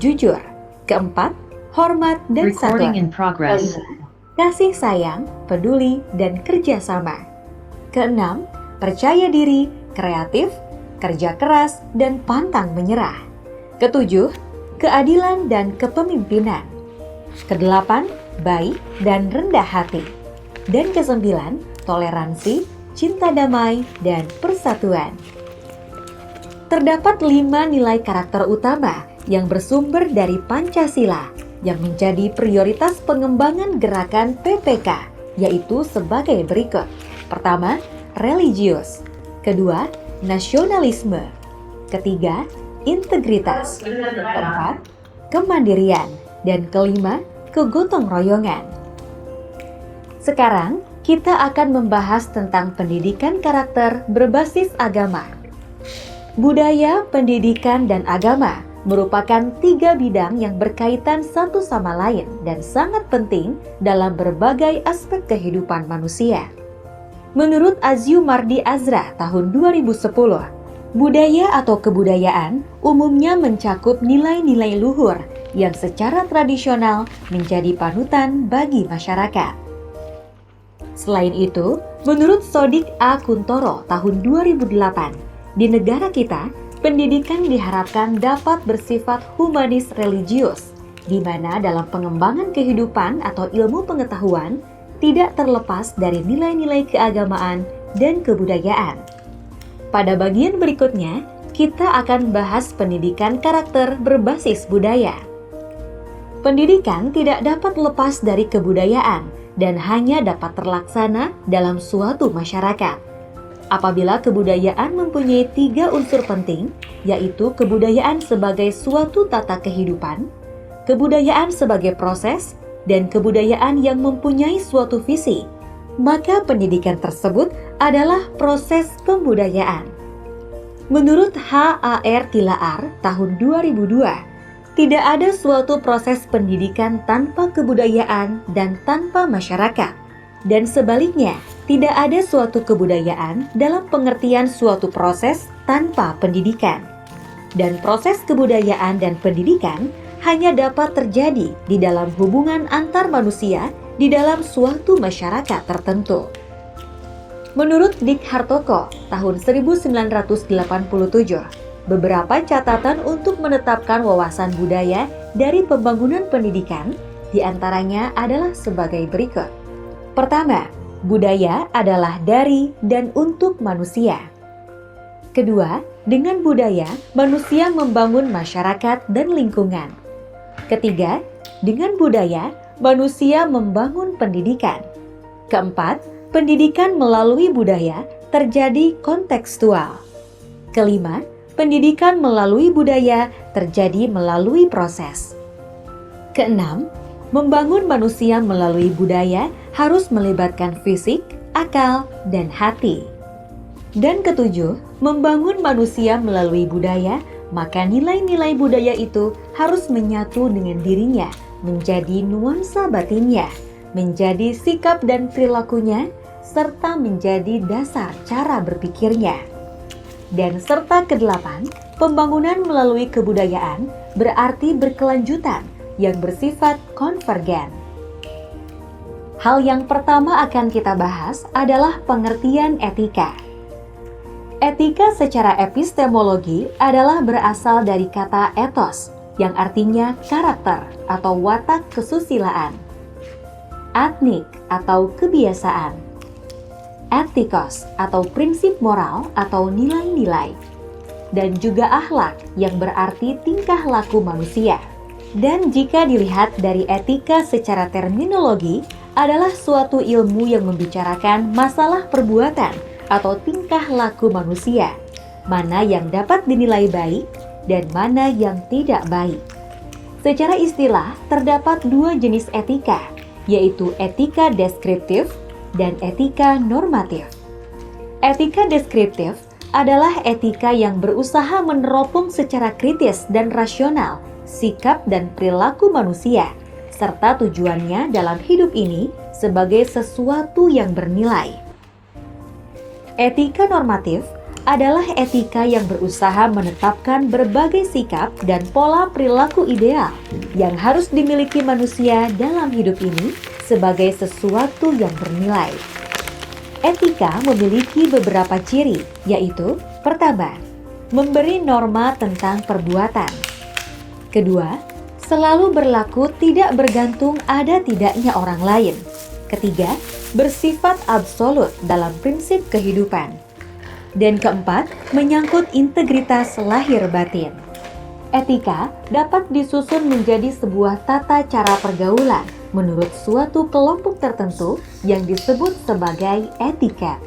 jujur. Keempat, hormat dan Recording sabar. in progress. Kelima, kasih sayang, peduli, dan kerjasama. Keenam, percaya diri, kreatif, kerja keras, dan pantang menyerah. Ketujuh, keadilan dan kepemimpinan. Kedelapan, baik dan rendah hati. Dan kesembilan, toleransi, cinta damai, dan persatuan. Terdapat 5 nilai karakter utama yang bersumber dari Pancasila yang menjadi prioritas pengembangan gerakan PPK, yaitu sebagai berikut. Pertama, religius. Kedua, nasionalisme. Ketiga, integritas. Keempat, kemandirian. Dan kelima, kegotong royongan. Sekarang, kita akan membahas tentang pendidikan karakter berbasis agama. Budaya, pendidikan, dan agama merupakan 3 bidang yang berkaitan satu sama lain dan sangat penting dalam berbagai aspek kehidupan manusia. Menurut Azzumardi Azra tahun 2010, budaya atau kebudayaan umumnya mencakup nilai-nilai luhur yang secara tradisional menjadi panutan bagi masyarakat. Selain itu, menurut Sodik A. Kuntoro tahun 2008, di negara kita, pendidikan diharapkan dapat bersifat humanis religius, di mana dalam pengembangan kehidupan atau ilmu pengetahuan tidak terlepas dari nilai-nilai keagamaan dan kebudayaan. Pada bagian berikutnya, kita akan bahas pendidikan karakter berbasis budaya. Pendidikan tidak dapat lepas dari kebudayaan dan hanya dapat terlaksana dalam suatu masyarakat. Apabila kebudayaan mempunyai 3 unsur penting, yaitu kebudayaan sebagai suatu tata kehidupan, kebudayaan sebagai proses, dan kebudayaan yang mempunyai suatu visi, maka pendidikan tersebut adalah proses pembudayaan. Menurut H.A.R. Tilaar tahun 2002, tidak ada suatu proses pendidikan tanpa kebudayaan dan tanpa masyarakat, dan sebaliknya, tidak ada suatu kebudayaan dalam pengertian suatu proses tanpa pendidikan. Dan proses kebudayaan dan pendidikan hanya dapat terjadi di dalam hubungan antar manusia di dalam suatu masyarakat tertentu. Menurut Dik Hartoko tahun 1987, beberapa catatan untuk menetapkan wawasan budaya dari pembangunan pendidikan diantaranya adalah sebagai berikut. Pertama, budaya adalah dari dan untuk manusia. Kedua, dengan budaya, manusia membangun masyarakat dan lingkungan. Ketiga, dengan budaya, manusia membangun pendidikan. Keempat, pendidikan melalui budaya terjadi kontekstual. Kelima, pendidikan melalui budaya terjadi melalui proses. Keenam, membangun manusia melalui budaya harus melibatkan fisik, akal, dan hati. Dan ketujuh, membangun manusia melalui budaya, maka nilai-nilai budaya itu harus menyatu dengan dirinya, menjadi nuansa batinnya, menjadi sikap dan perilakunya, serta menjadi dasar cara berpikirnya. Dan serta kedelapan, pembangunan melalui kebudayaan berarti berkelanjutan yang bersifat konvergen. Hal yang pertama akan kita bahas adalah pengertian etika. Etika secara epistemologi adalah berasal dari kata ethos, yang artinya karakter atau watak kesusilaan, etnik atau kebiasaan, etikos atau prinsip moral atau nilai-nilai, dan juga akhlak yang berarti tingkah laku manusia. Dan jika dilihat dari etika secara terminologi, adalah suatu ilmu yang membicarakan masalah perbuatan atau tingkah laku manusia, mana yang dapat dinilai baik dan mana yang tidak baik. Secara istilah, terdapat 2 jenis etika, yaitu etika deskriptif dan etika normatif. Etika deskriptif adalah etika yang berusaha meneropong secara kritis dan rasional sikap dan perilaku manusia, serta tujuannya dalam hidup ini sebagai sesuatu yang bernilai. Etika normatif adalah etika yang berusaha menetapkan berbagai sikap dan pola perilaku ideal yang harus dimiliki manusia dalam hidup ini sebagai sesuatu yang bernilai. Etika memiliki beberapa ciri, yaitu: pertama, memberi norma tentang perbuatan. Kedua, selalu berlaku tidak bergantung ada tidaknya orang lain. Ketiga, bersifat absolut dalam prinsip kehidupan. Dan keempat, menyangkut integritas lahir batin. Etika dapat disusun menjadi sebuah tata cara pergaulan menurut suatu kelompok tertentu yang disebut sebagai etiket.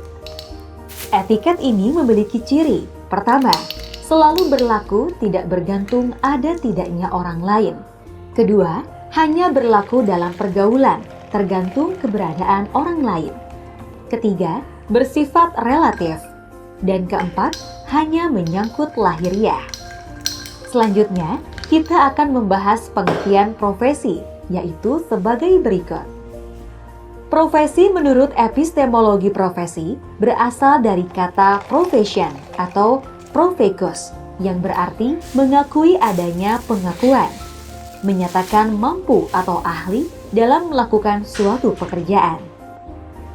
Etiket ini memiliki ciri: pertama, selalu berlaku tidak bergantung ada tidaknya orang lain. Kedua, hanya berlaku dalam pergaulan, tergantung keberadaan orang lain. Ketiga, bersifat relatif. Dan keempat, hanya menyangkut lahiriah. Selanjutnya, kita akan membahas pengertian profesi, yaitu sebagai berikut. Profesi menurut epistemologi profesi berasal dari kata profession atau profegus, yang berarti mengakui adanya pengakuan, menyatakan mampu atau ahli dalam melakukan suatu pekerjaan.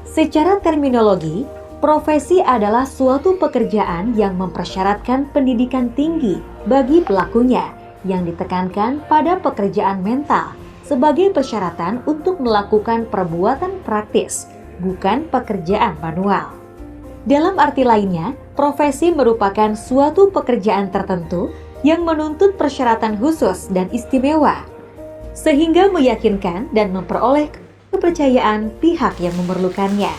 Secara terminologi, profesi adalah suatu pekerjaan yang mempersyaratkan pendidikan tinggi bagi pelakunya yang ditekankan pada pekerjaan mental sebagai persyaratan untuk melakukan perbuatan praktis, bukan pekerjaan manual. Dalam arti lainnya, profesi merupakan suatu pekerjaan tertentu yang menuntut persyaratan khusus dan istimewa, sehingga meyakinkan dan memperoleh kepercayaan pihak yang memerlukannya.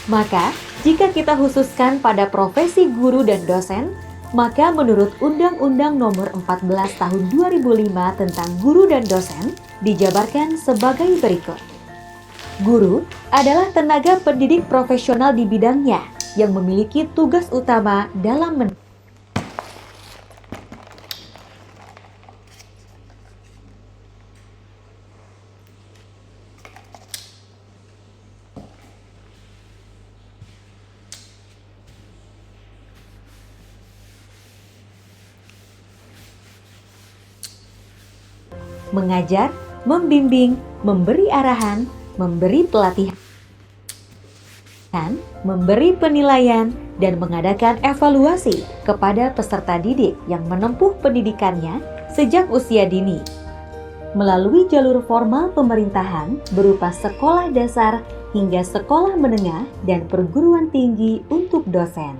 Maka, jika kita khususkan pada profesi guru dan dosen, maka menurut Undang-Undang Nomor 14 Tahun 2005 tentang guru dan dosen dijabarkan sebagai berikut. Guru adalah tenaga pendidik profesional di bidangnya yang memiliki tugas utama dalam mengajar, membimbing, memberi arahan, memberi pelatihan, memberi penilaian, dan mengadakan evaluasi kepada peserta didik yang menempuh pendidikannya sejak usia dini, melalui jalur formal pemerintahan berupa sekolah dasar hingga sekolah menengah dan perguruan tinggi untuk dosen.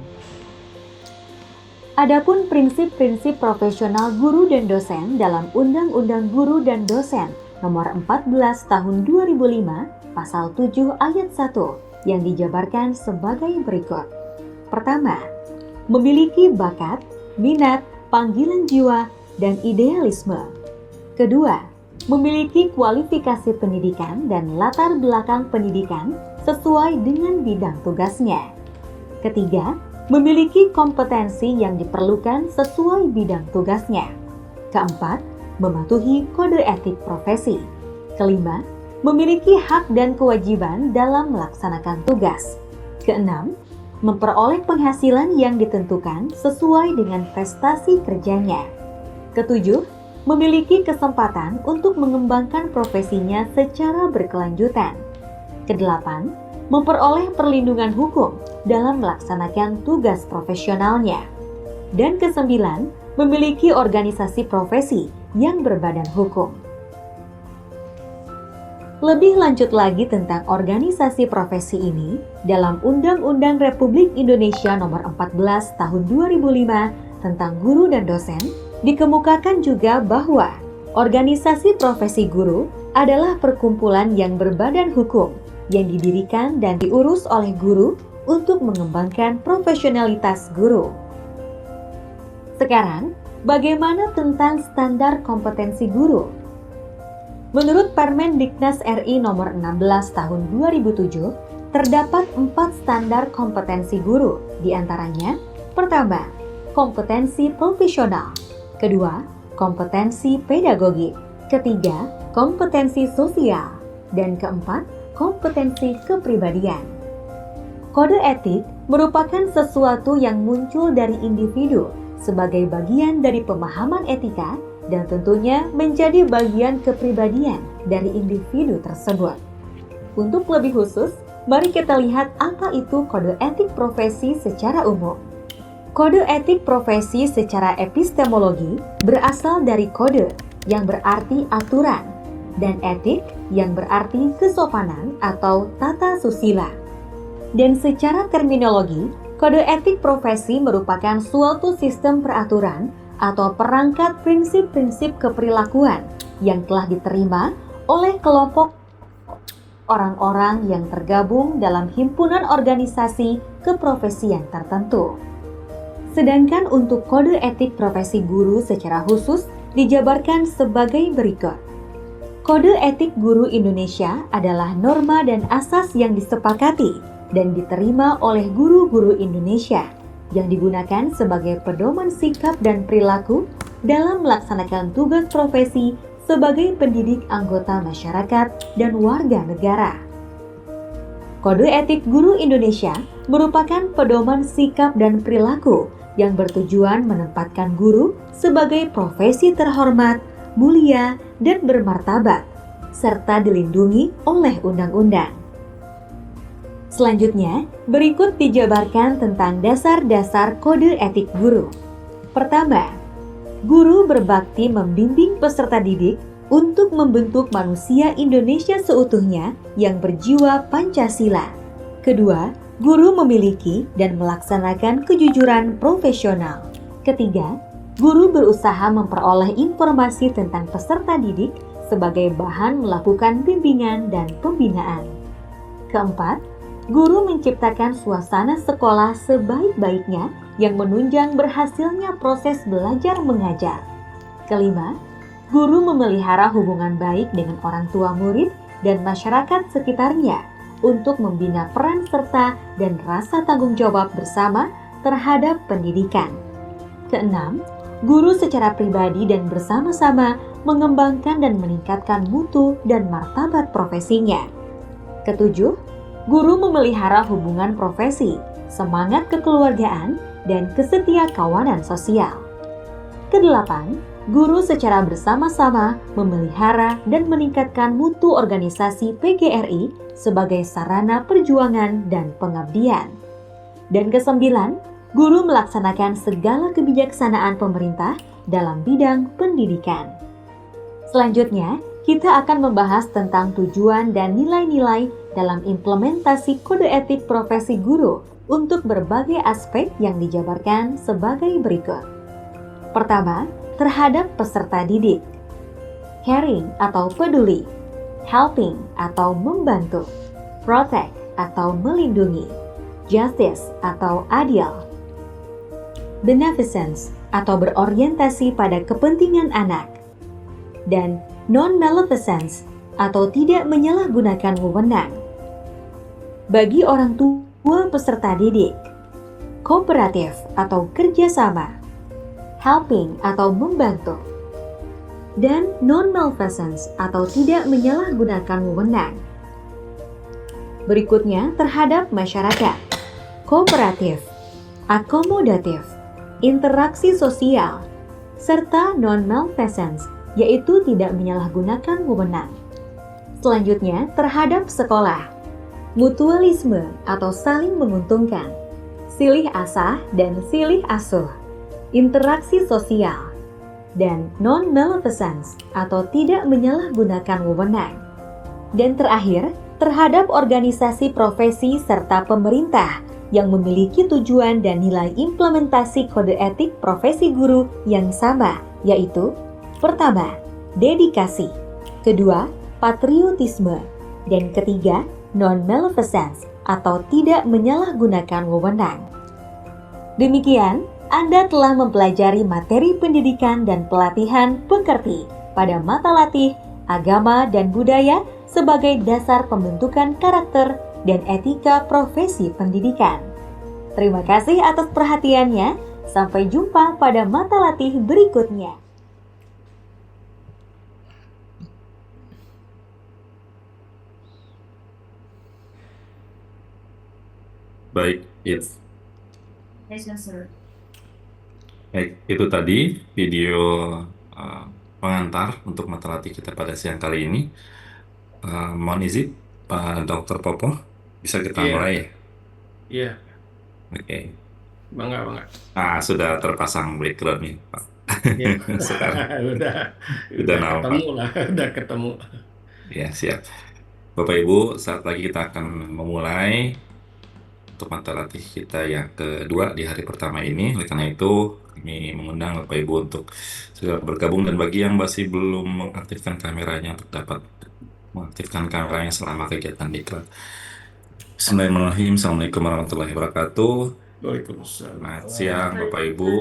Adapun prinsip-prinsip profesional guru dan dosen dalam Undang-Undang Guru dan Dosen Nomor 14 Tahun 2005 Pasal 7 Ayat 1 yang dijabarkan sebagai berikut. Pertama, memiliki bakat, minat, panggilan jiwa, dan idealisme. Kedua, memiliki kualifikasi pendidikan dan latar belakang pendidikan sesuai dengan bidang tugasnya. Ketiga, memiliki kompetensi yang diperlukan sesuai bidang tugasnya. Keempat, mematuhi kode etik profesi. Kelima, memiliki hak dan kewajiban dalam melaksanakan tugas. Keenam, memperoleh penghasilan yang ditentukan sesuai dengan prestasi kerjanya. Ketujuh, memiliki kesempatan untuk mengembangkan profesinya secara berkelanjutan. Kedelapan, memperoleh perlindungan hukum dalam melaksanakan tugas profesionalnya. Dan kesembilan, memiliki organisasi profesi yang berbadan hukum. Lebih lanjut lagi tentang organisasi profesi ini, dalam Undang-Undang Republik Indonesia Nomor 14 Tahun 2005 tentang guru dan dosen, dikemukakan juga bahwa organisasi profesi guru adalah perkumpulan yang berbadan hukum yang didirikan dan diurus oleh guru untuk mengembangkan profesionalitas guru. Sekarang, bagaimana tentang standar kompetensi guru? Menurut Permendiknas RI Nomor 16 Tahun 2007, terdapat 4 standar kompetensi guru, di antaranya: pertama, kompetensi profesional; kedua, kompetensi pedagogik; ketiga, kompetensi sosial; dan keempat, kompetensi kepribadian. Kode etik merupakan sesuatu yang muncul dari individu sebagai bagian dari pemahaman etika dan tentunya menjadi bagian kepribadian dari individu tersebut. Untuk lebih khusus, mari kita lihat apa itu kode etik profesi secara umum. Kode etik profesi secara epistemologi berasal dari kode yang berarti aturan dan etik yang berarti kesopanan atau tata susila. Dan secara terminologi, kode etik profesi merupakan suatu sistem peraturan atau perangkat prinsip-prinsip keperilakuan yang telah diterima oleh kelompok orang-orang yang tergabung dalam himpunan organisasi keprofesian tertentu. Sedangkan untuk kode etik profesi guru secara khusus dijabarkan sebagai berikut. Kode etik guru Indonesia adalah norma dan asas yang disepakati dan diterima oleh guru-guru Indonesia yang digunakan sebagai pedoman sikap dan perilaku dalam melaksanakan tugas profesi sebagai pendidik anggota masyarakat dan warga negara. Kode etik guru Indonesia merupakan pedoman sikap dan perilaku yang bertujuan menempatkan guru sebagai profesi terhormat, mulia, dan bermartabat, serta dilindungi oleh undang-undang. Selanjutnya, berikut dijabarkan tentang dasar-dasar kode etik guru. Pertama, guru berbakti membimbing peserta didik untuk membentuk manusia Indonesia seutuhnya yang berjiwa Pancasila. Kedua, guru memiliki dan melaksanakan kejujuran profesional. Ketiga, guru berusaha memperoleh informasi tentang peserta didik sebagai bahan melakukan bimbingan dan pembinaan. Keempat, guru menciptakan suasana sekolah sebaik-baiknya yang menunjang berhasilnya proses belajar mengajar. Kelima, guru memelihara hubungan baik dengan orang tua murid dan masyarakat sekitarnya untuk membina peran serta dan rasa tanggung jawab bersama terhadap pendidikan. Keenam, guru secara pribadi dan bersama-sama mengembangkan dan meningkatkan mutu dan martabat profesinya. Ketujuh, guru memelihara hubungan profesi, semangat kekeluargaan, dan kesetiakawanan sosial. Kedelapan, guru secara bersama-sama memelihara dan meningkatkan mutu organisasi PGRI sebagai sarana perjuangan dan pengabdian. Dan kesembilan, guru melaksanakan segala kebijaksanaan pemerintah dalam bidang pendidikan. Selanjutnya, kita akan membahas tentang tujuan dan nilai-nilai dalam implementasi kode etik profesi guru untuk berbagai aspek yang dijabarkan sebagai berikut. Pertama, terhadap peserta didik. Caring atau peduli, helping atau membantu, protect atau melindungi, justice atau adil, beneficence atau berorientasi pada kepentingan anak, dan non-maleficence atau tidak menyalahgunakan wewenang. Bagi orang tua peserta didik, kooperatif atau kerjasama, helping atau membantu, dan non-malfeasance atau tidak menyalahgunakan wewenang. Berikutnya terhadap masyarakat, kooperatif, akomodatif, interaksi sosial, serta non-malfeasance, yaitu tidak menyalahgunakan wewenang. Selanjutnya terhadap sekolah, mutualisme atau saling menguntungkan, silih asah dan silih asuh, interaksi sosial, dan non-maleficence atau tidak menyalahgunakan wewenang. Dan terakhir, terhadap organisasi profesi serta pemerintah yang memiliki tujuan dan nilai implementasi kode etik profesi guru yang sama, yaitu pertama, dedikasi, kedua, patriotisme, dan ketiga, non-maleficence atau tidak menyalahgunakan wewenang. Demikian, Anda telah mempelajari materi pendidikan dan pelatihan pekerti pada mata latih agama dan budaya sebagai dasar pembentukan karakter dan etika profesi pendidikan. Terima kasih atas perhatiannya. Sampai jumpa pada mata latih berikutnya. Baik, itu tadi video uh, pengantar untuk materi kita pada siang kali ini. Mohon izin, Pak Dr. Popo, bisa kita mulai Iya, ya? iya, Oke. bangga, bangga. Sudah terpasang background nih, Pak. Iya, Sekarang udah, sudah udah ketemu nampak. lah, udah ketemu. Ya, siap. Bapak Ibu, saat lagi kita akan memulai untuk mata latih kita yang kedua di hari pertama ini. Oleh karena itu, kami mengundang Bapak Ibu untuk segera bergabung, dan bagi yang masih belum mengaktifkan kameranya untuk dapat mengaktifkan kameranya selama kegiatan di kelas. Bismillahirrahmanirrahim. Assalamualaikum warahmatullahi wabarakatuh. Selamat siang Waalaikumsalam. Bapak Ibu.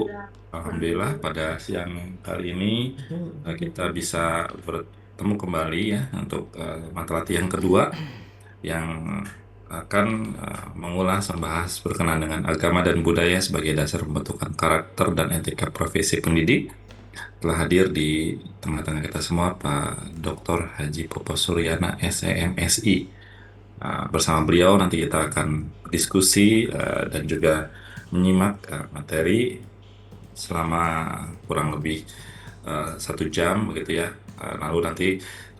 Alhamdulillah pada siang kali ini kita bisa bertemu kembali ya untuk mata latihan kedua yang akan mengulas, membahas berkenaan dengan agama dan budaya sebagai dasar pembentukan karakter dan etika profesi pendidik. Telah hadir di tengah-tengah kita semua Pak Dr. Haji Popo Suryana SEMSI. Bersama beliau nanti kita akan diskusi dan juga menyimak materi selama kurang lebih 1 jam begitu ya. Lalu nanti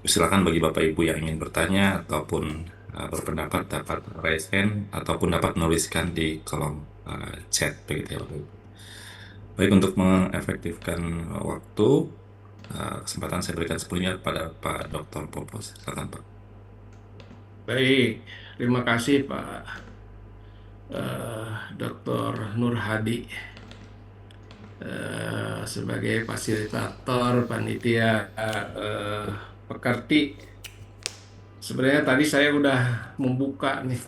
silakan bagi Bapak Ibu yang ingin bertanya ataupun berpendapat dapat raise hand ataupun dapat menuliskan di kolom chat begitu ya Bapak Ibu. Baik, untuk mengefektifkan waktu, kesempatan saya berikan sepenuhnya pada Pak Dr. Popo. Silakan Pak. Baik, terima kasih Pak Dr. Nur Hadi sebagai fasilitator panitia pekerti. Sebenarnya tadi saya udah membuka nih.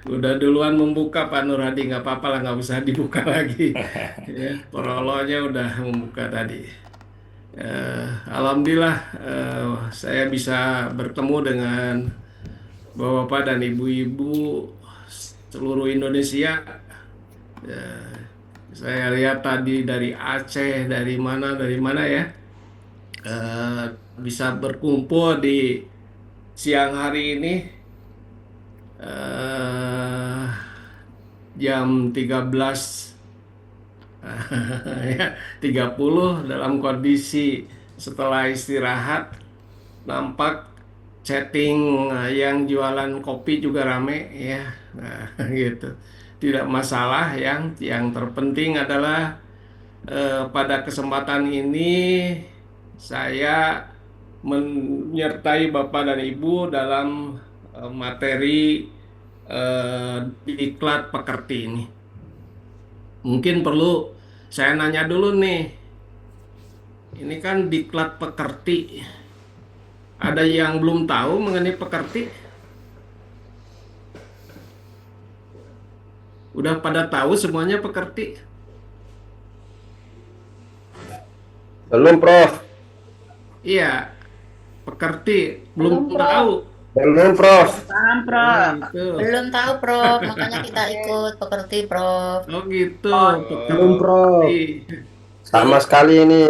Udah duluan membuka Pak Nur Hadi, nggak apa-apa lah, nggak usah dibuka lagi. Ya, prolognya udah membuka tadi. Alhamdulillah saya bisa bertemu dengan bapak-bapak dan ibu-ibu seluruh Indonesia. Eh, saya lihat tadi dari Aceh, dari mana ya, eh, bisa berkumpul di siang hari ini eh, jam 13 ya 30 dalam kondisi setelah istirahat. Nampak chatting yang jualan kopi juga rame ya. Nah, gitu. Tidak masalah, yang terpenting adalah pada kesempatan ini saya menyertai Bapak dan Ibu dalam materi diklat pekerti ini. Mungkin perlu saya nanya dulu nih. Ini kan diklat pekerti. Ada yang belum tahu mengenai pekerti? Udah pada tahu semuanya pekerti? Belum, Prof. Iya, pekerti belum Belum, tahu. Prof. Belum, Belum Prof. paham, Oh Prof. gitu. Belum tahu, Prof. Makanya kita ikut pekerti, Prof. Oh gitu, Belum, pekerti. Prof. Sama sekali ini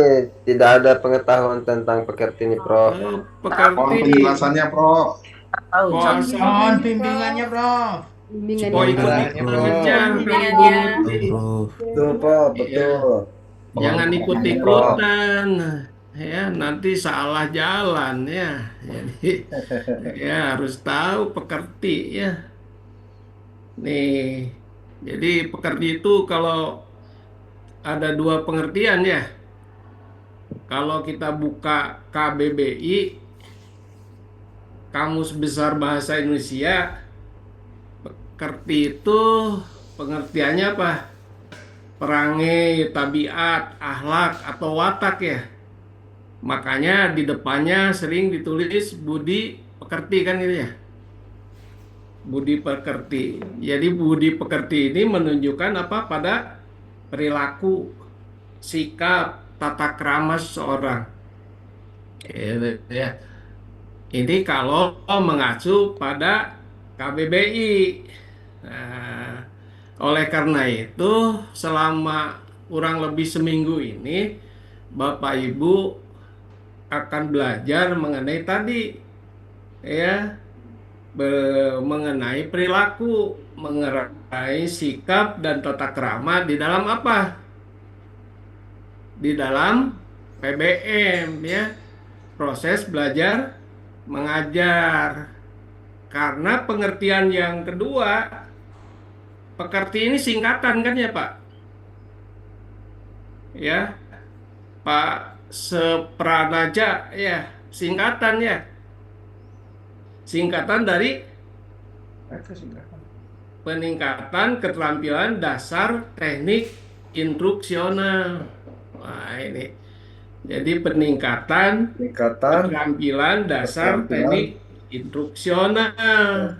tidak ada pengetahuan tentang pekerti ini, Prof. Oh, Mohon pekerti. penjelasannya, Prof. Tahu, Mohon Prof. Mohon sama bimbingannya, Prof. Bimbingannya, oh Prof. Penjelasannya, Prof. ikut-ikutan Bimbingannya. mengikuti. Betul, Prof. Iya, Betul. jangan Ini, Prof. ikut-ikutan. Ya, nanti salah jalan ya. Jadi ya harus tahu pekerti ya. Nih, jadi pekerti itu kalau ada dua pengertian ya. Kalau kita buka KBBI, Kamus Besar Bahasa Indonesia, pekerti itu pengertiannya apa? Perangai, tabiat, akhlak, atau watak ya. Makanya di depannya sering ditulis budi pekerti kan gitu ya. Budi pekerti. Jadi budi pekerti ini menunjukkan apa? Pada perilaku, sikap, tata krama seseorang. Gitu ya. Ini kalau mengacu pada KBBI. Nah, oleh karena itu, selama kurang lebih seminggu ini, Bapak Ibu akan belajar mengenai tadi, ya, mengenai perilaku, mengenai sikap dan tata krama di dalam apa? Di dalam PBM ya, proses belajar mengajar. Karena pengertian yang kedua, pekerti ini singkatan kan ya Pak? Ya, Pak Sepranaja ya, singkatan ya. Singkatan dari peningkatan keterampilan dasar teknik instruksional. Wah, ini. Jadi peningkatan keterampilan dasar teknik instruksional.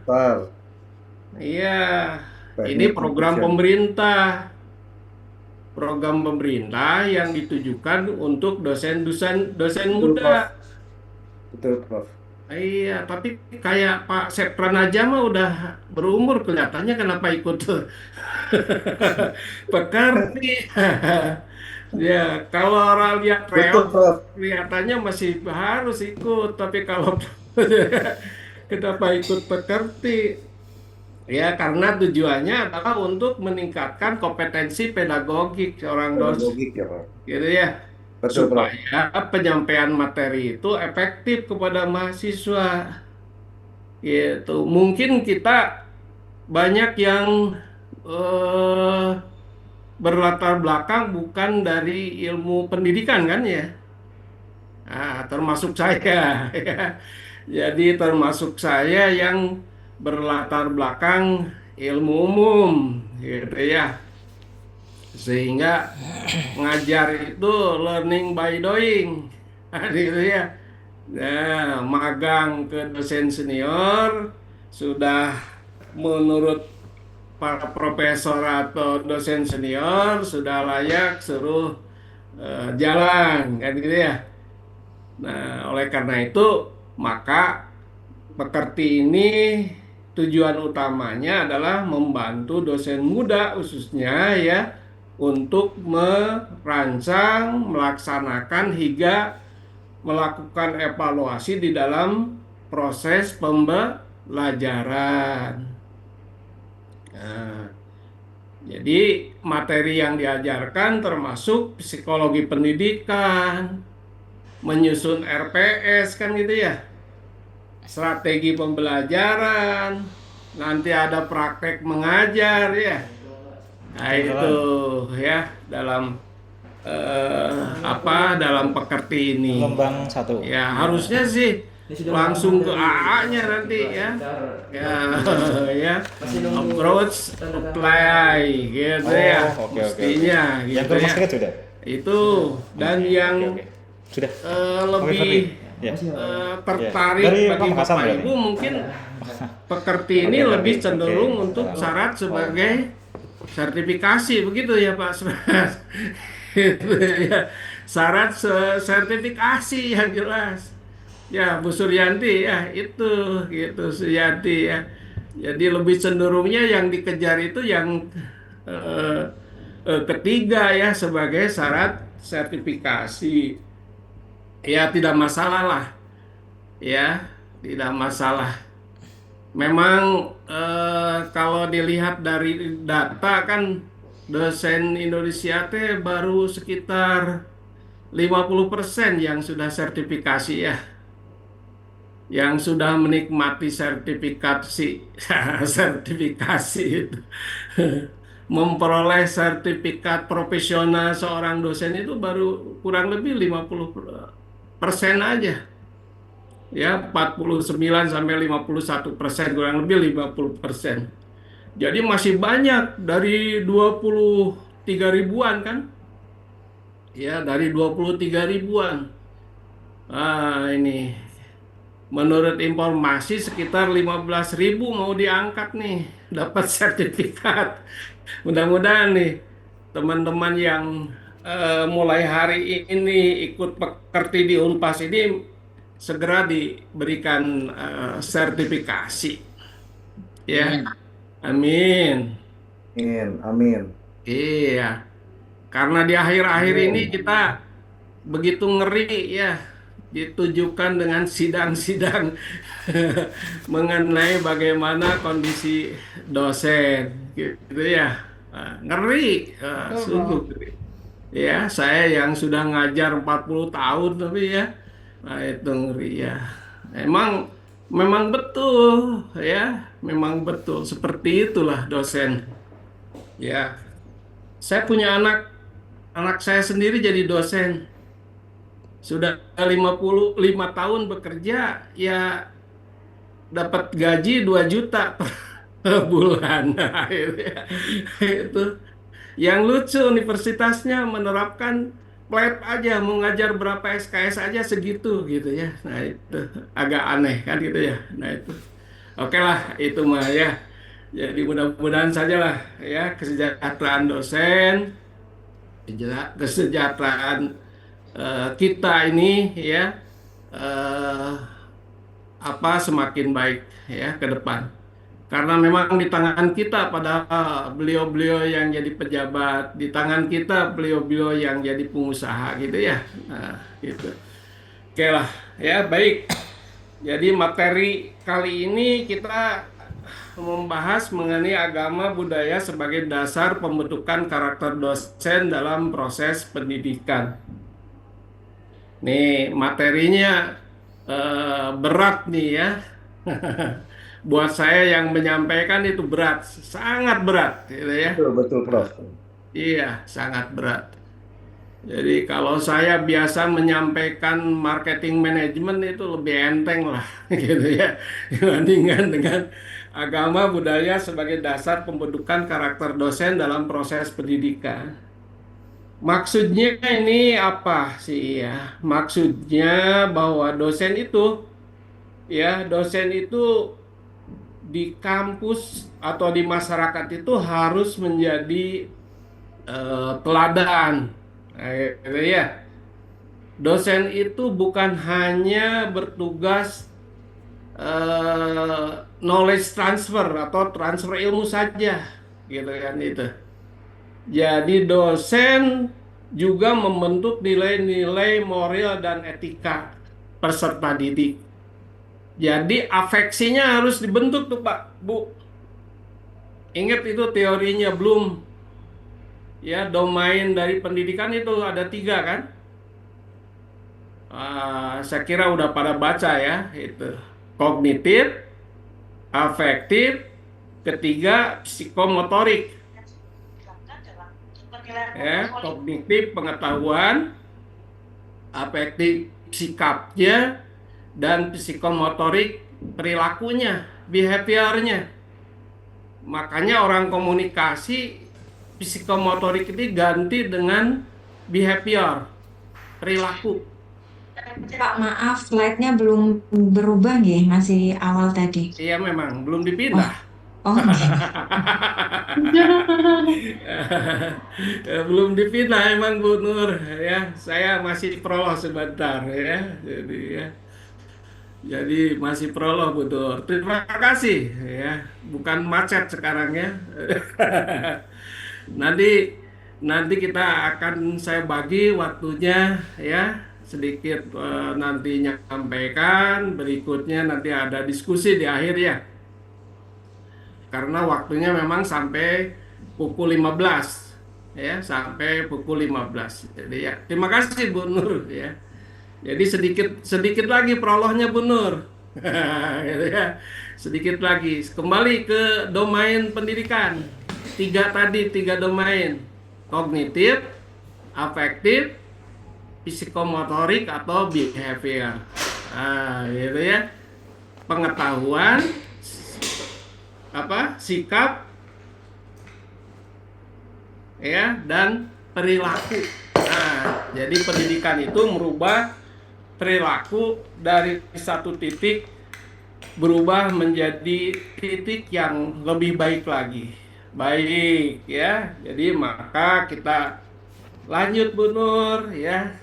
Iya, ini program pemerintah. Program pemerintah yang ditujukan untuk dosen muda. Betul, Prof. Iya, tapi kayak Pak Sepran aja mah udah berumur, kelihatannya kenapa ikut pekerti. Ya, kalau orang lihat Betul, reok Prof. kelihatannya masih harus ikut, tapi kalau kenapa ikut pekerti? Ya, karena tujuannya adalah untuk meningkatkan kompetensi pedagogik seorang dosen, Pedagogik ya, Prof. gitu ya, Betul, Prof. supaya penyampaian materi itu efektif kepada mahasiswa. Gitu. Mungkin kita banyak yang eh, berlatar belakang bukan dari ilmu pendidikan kan ya. Nah, termasuk saya ya. Jadi termasuk saya yang berlatar belakang ilmu umum gitu ya. Sehingga ngajar itu learning by doing. Gitu ya. Nah, magang ke dosen senior sudah menurut para profesor atau dosen senior sudah layak suruh jalan kan gitu ya. Nah, oleh karena itu maka pekerti ini tujuan utamanya adalah membantu dosen muda khususnya ya untuk merancang, melaksanakan hingga melakukan evaluasi di dalam proses pembelajaran. Nah, jadi materi yang diajarkan termasuk psikologi pendidikan, menyusun RPS kan gitu ya, strategi pembelajaran, nanti ada praktek mengajar ya. Nah itu ya dalam dalam pekerti ini. Gelombang 1. Ya harusnya sih langsung ke AA-nya nanti ya. Ya, ya. Approach, apply gitu ya. Oke. Mestinya Yang gitu ke rumah ya. sakit sudah? Itu dan yang Oke. Sudah. lebih Ya. tertarik Dari bagi Pamekasan Bapak berarti? Ibu mungkin pekerti ini Oke, lebih oke. cenderung untuk syarat sebagai sertifikasi begitu ya Pak Semas. Gitu ya. Syarat sertifikasi yang jelas. Ya Bu Suryanti ya itu gitu Suryanti ya. Jadi lebih cenderungnya yang dikejar itu yang eh, ketiga ya sebagai syarat sertifikasi. Ya tidak masalah lah. Ya, tidak masalah. Memang kalau dilihat dari data kan dosen Indonesia teh baru sekitar 50% yang sudah sertifikasi ya. Yang sudah menikmati sertifikasi sertifikasi itu. Memperoleh sertifikat profesional seorang dosen itu baru kurang lebih 50% aja. Ya 49 sampai 51%, kurang lebih 50%. Jadi masih banyak dari 23 ribuan kan? Ya, dari 23 ribuan. Ini menurut informasi sekitar 15.000 mau diangkat nih, dapat sertifikat. Mudah-mudahan nih teman-teman yang mulai hari ini ikut pekerti di Unpas ini segera diberikan sertifikasi. Ya, amin. Amin. Iya, karena di akhir-akhir ini kita begitu ngeri ya ditujukan dengan sidang-sidang mengenai bagaimana kondisi dosen, gitu ya. Ngeri, sungguh ngeri. Ya, saya yang sudah ngajar 40 tahun tapi ya, nah itu ngeri ya. Memang memang betul ya, memang betul seperti itulah dosen. Ya, saya punya anak saya sendiri jadi dosen. Sudah 55 tahun bekerja, ya dapat gaji 2 juta per bulan. Nah, itu. Yang lucu universitasnya menerapkan flat aja, mau ngajar berapa SKS aja segitu gitu ya. Nah itu agak aneh kan gitu ya. Nah itu. Oke lah, itu mah ya. Jadi mudah-mudahan saja lah ya kesejahteraan dosen, kesejahteraan kita ini ya eh, semakin baik ya ke depan. Karena memang di tangan kita pada beliau-beliau yang jadi pejabat, di tangan kita beliau-beliau yang jadi pengusaha gitu ya. Nah, gitu. Oke lah, ya baik. Jadi materi kali ini kita membahas mengenai agama budaya sebagai dasar pembentukan karakter dosen dalam proses pendidikan. Nih materinya berat nih ya. Buat saya yang menyampaikan itu berat, sangat berat, gitu ya. Betul, betul, Prof. Iya, sangat berat. Jadi kalau saya biasa menyampaikan marketing manajemen itu lebih enteng lah, gitu ya, dibandingkan dengan agama budaya sebagai dasar pembentukan karakter dosen dalam proses pendidikan. Maksudnya ini apa sih ya? Maksudnya bahwa dosen itu di kampus atau di masyarakat itu harus menjadi teladan. Gitu ya. Dosen itu bukan hanya bertugas knowledge transfer atau transfer ilmu saja, gitu kan itu. Jadi dosen juga membentuk nilai-nilai moral dan etika peserta didik. Jadi afeksinya harus dibentuk tuh Pak, Bu. Ingat itu teorinya Bloom. Ya, domain dari pendidikan itu ada 3 kan? Saya kira udah pada baca ya, itu. Kognitif, afektif, ketiga psikomotorik. Ya, kognitif pengetahuan, afektif sikapnya, dan psikomotorik perilakunya, behaviornya. Makanya orang komunikasi psikomotorik itu ganti dengan behavior, perilaku. Pak, maaf, slide-nya belum berubah nggih, masih awal tadi. Iya memang belum dipindah. Oh, Belum dipindah emang Bu Nur ya. Saya masih prolog sebentar ya. Jadi masih prolog Bu Nur. Terima kasih ya. Bukan macet sekarang ya. Nanti kita akan saya bagi waktunya ya, sedikit nanti nyampaikan, berikutnya nanti ada diskusi di akhir ya. Karena waktunya memang sampai pukul 15 ya, sampai pukul 15. Jadi ya, terima kasih Bu Nur ya. Jadi sedikit lagi prolognya Bu Nur. Gitu ya. Sedikit lagi. Kembali ke domain pendidikan. 3 domain. Kognitif, afektif, psikomotorik atau behavior. Gitu ya. Pengetahuan, sikap, ya, dan perilaku. Jadi pendidikan itu merubah perilaku dari satu titik berubah menjadi titik yang lebih baik lagi. Baik ya. Jadi maka kita lanjut Bu Nur ya.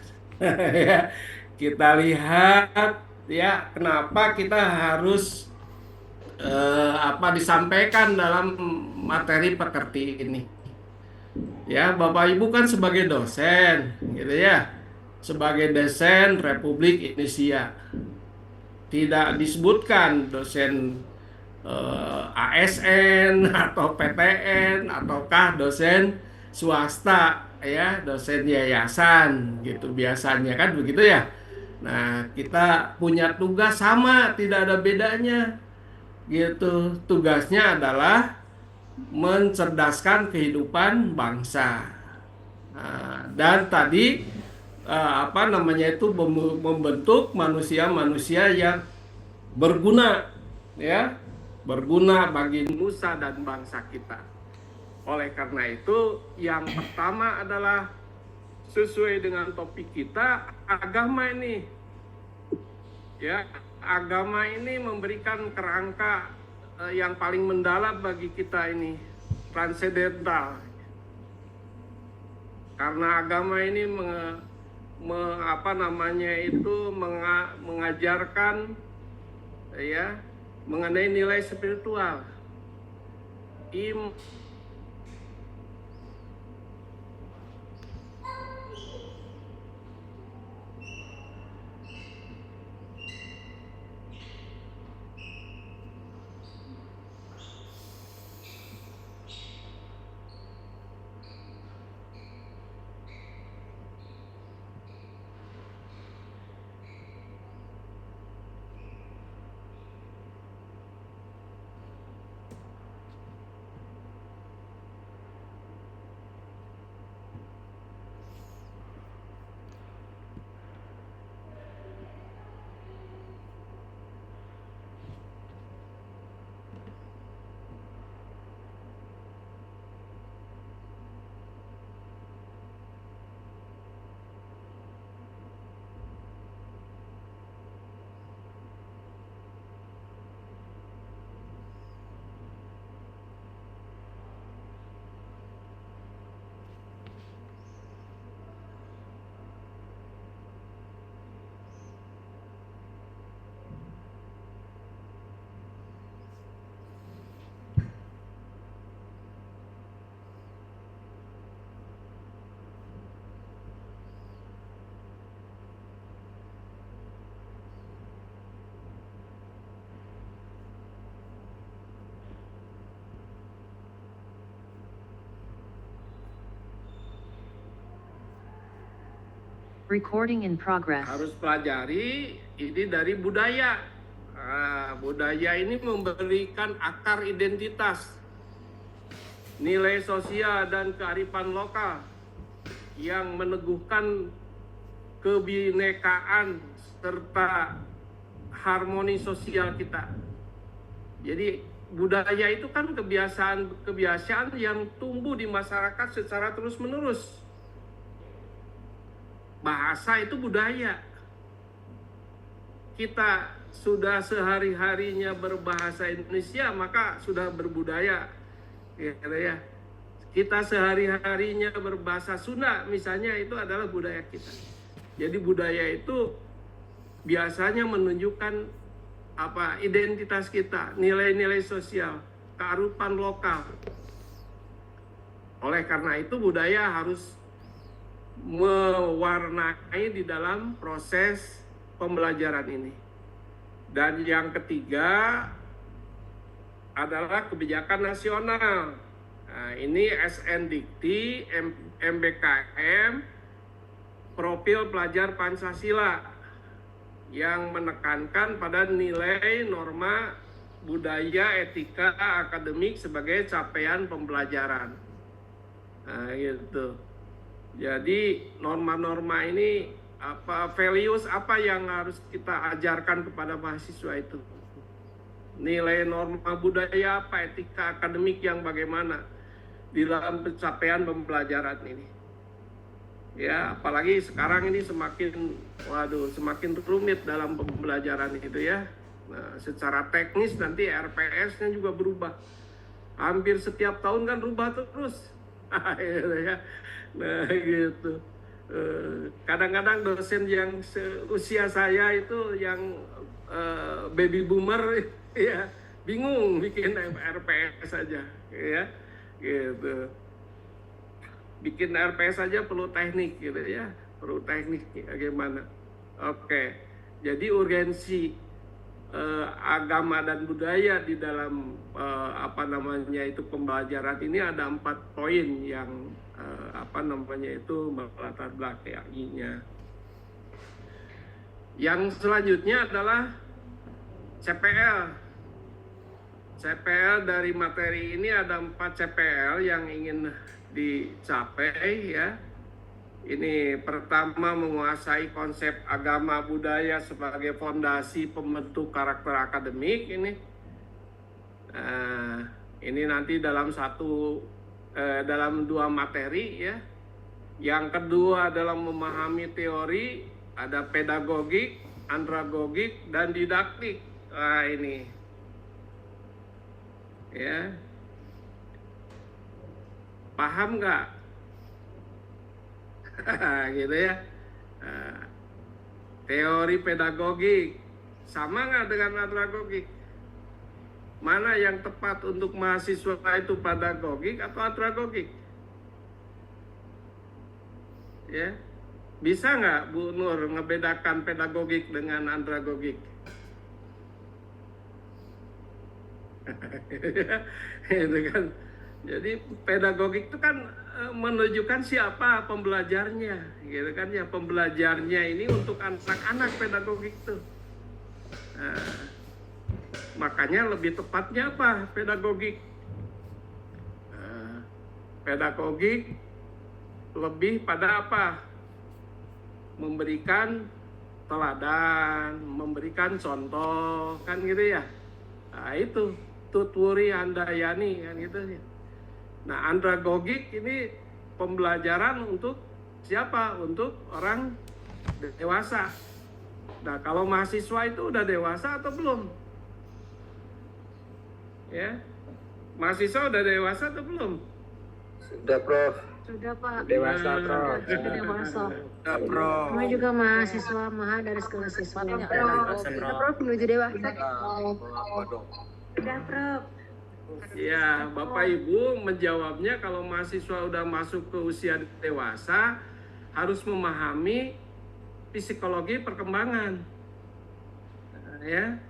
Kita lihat ya kenapa kita harus disampaikan dalam materi pekerti ini. Ya, Bapak Ibu kan sebagai dosen, gitu ya. sebagai dosen Republik Indonesia. Tidak disebutkan dosen ASN atau PTN ataukah dosen swasta ya, dosen yayasan gitu biasanya kan begitu ya. Nah, kita punya tugas sama, tidak ada bedanya gitu. Tugasnya adalah mencerdaskan kehidupan bangsa. Nah, dan tadi apa namanya itu membentuk manusia-manusia yang berguna ya, berguna bagi nusa dan bangsa kita. Oleh karena itu, yang pertama adalah sesuai dengan topik kita, agama ini ya, agama ini memberikan kerangka yang paling mendalam bagi kita ini, transendental. Karena agama ini mengajarkan ya mengenai nilai spiritual. Recording in progress. Harus pelajari ini dari budaya. Budaya ini memberikan akar identitas, nilai sosial dan kearifan lokal yang meneguhkan kebinekaan serta harmoni sosial kita. Jadi budaya itu kan kebiasaan yang tumbuh di masyarakat secara terus-menerus. Bahasa itu budaya. Kita sudah sehari-harinya berbahasa Indonesia, maka sudah berbudaya. Ya. Kita sehari-harinya berbahasa Sunda, misalnya, itu adalah budaya kita. Jadi budaya itu biasanya menunjukkan identitas kita, nilai-nilai sosial, kearifan lokal. Oleh karena itu budaya harus mewarnai di dalam proses pembelajaran ini. Dan yang ketiga adalah kebijakan nasional. Nah, ini SNDikti, MBKM, profil pelajar Pancasila yang menekankan pada nilai norma budaya, etika, akademik sebagai capaian pembelajaran. Nah, gitu. Jadi norma-norma ini values apa yang harus kita ajarkan kepada mahasiswa itu? Nilai norma budaya apa, etika akademik yang bagaimana di dalam pencapaian pembelajaran ini? Ya, apalagi sekarang ini semakin rumit dalam pembelajaran itu ya. Nah, secara teknis nanti RPS-nya juga berubah. Hampir setiap tahun kan berubah terus. Ya. Nah gitu. Kadang-kadang dosen yang seusia saya itu yang baby boomer ya bingung bikin RPS saja ya gitu. Bikin RPS saja perlu teknik gitu ya. perlu teknik bagaimana. Oke, jadi urgensi agama dan budaya di dalam itu pembelajaran ini ada 4 poin yang melatar belakanginya. Yang selanjutnya adalah CPL. CPL dari materi ini ada 4 CPL yang ingin dicapai ya. Ini pertama, menguasai konsep agama budaya sebagai fondasi pembentuk karakter akademik ini. Ini nanti dalam dalam 2 materi ya. Yang kedua adalah memahami teori, ada pedagogik, andragogik, dan didaktik. Ini ya, paham nggak? Gitu ya. Teori pedagogik sama nggak dengan andragogik? Mana yang tepat untuk mahasiswa itu, pedagogik atau andragogik? Ya, bisa nggak Bu Nur ngebedakan pedagogik dengan andragogik? Itu kan. Jadi pedagogik itu kan menunjukkan siapa pembelajarnya, gitu kan ya. Pembelajarnya ini untuk anak-anak pedagogik itu. Makanya lebih tepatnya apa pedagogik? Pedagogik lebih pada apa? Memberikan teladan, memberikan contoh, kan gitu ya. Nah, itu tuturi handayani kan gitu ya. Nah, andragogik ini pembelajaran untuk siapa? Untuk orang dewasa. Nah, kalau mahasiswa itu udah dewasa atau belum? Ya, mahasiswa udah dewasa atau belum? Sudah, Prof. Sudah Pak. Dewasa, Prof. Sudah masuk. Sudah, Prof. Kami juga mahasiswa maha dari sekolah siswa. Sudah Prof menuju dewasa. Sudah Prof. Ya, Bapak Ibu menjawabnya kalau mahasiswa udah masuk ke usia dewasa harus memahami psikologi perkembangan. Ya.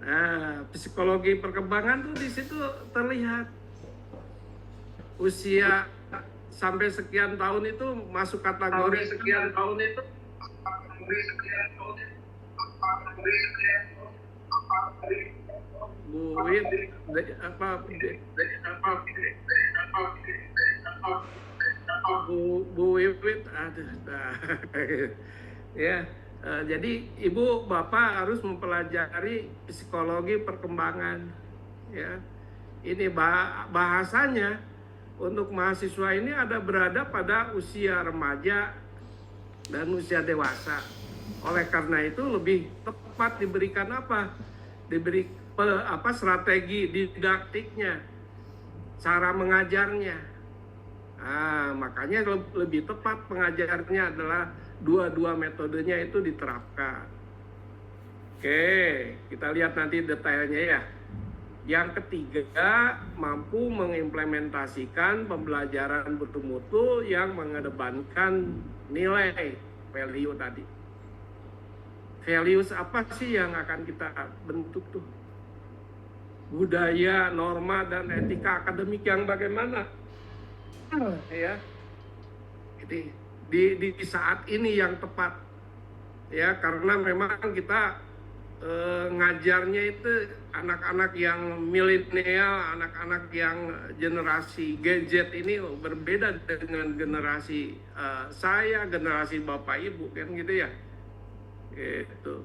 Nah, psikologi perkembangan tuh di situ terlihat. Usia sampai sekian tahun itu masuk kategori sekian tahun itu. Bu Wit, Bu Wit, aduh, ya. Jadi Ibu Bapak harus mempelajari psikologi perkembangan, ya. Ini bahasanya untuk mahasiswa ini ada berada pada usia remaja dan usia dewasa. Oleh karena itu lebih tepat diberikan apa? Diberi strategi didaktiknya, cara mengajarnya. Makanya lebih tepat pengajarnya adalah dua metodenya itu diterapkan. Oke, kita lihat nanti detailnya ya. Yang ketiga, mampu mengimplementasikan pembelajaran bermutu yang mengedepankan nilai, value tadi. Values apa sih yang akan kita bentuk tuh? Budaya, norma, dan etika akademik yang bagaimana? Ya, di saat ini yang tepat, ya, karena memang kita ngajarnya itu anak-anak yang milenial, anak-anak yang generasi gadget ini berbeda dengan generasi saya, generasi Bapak Ibu, kan gitu ya. Gitu.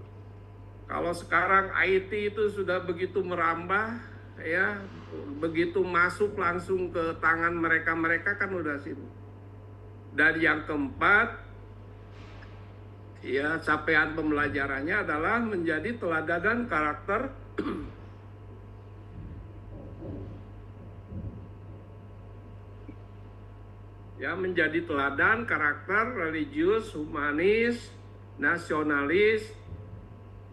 Kalau sekarang IT itu sudah begitu merambah, ya, begitu masuk langsung ke tangan mereka kan udah sini. Dan yang keempat, ya, capaian pembelajarannya adalah menjadi teladan karakter ya, menjadi teladan karakter religius, humanis, nasionalis,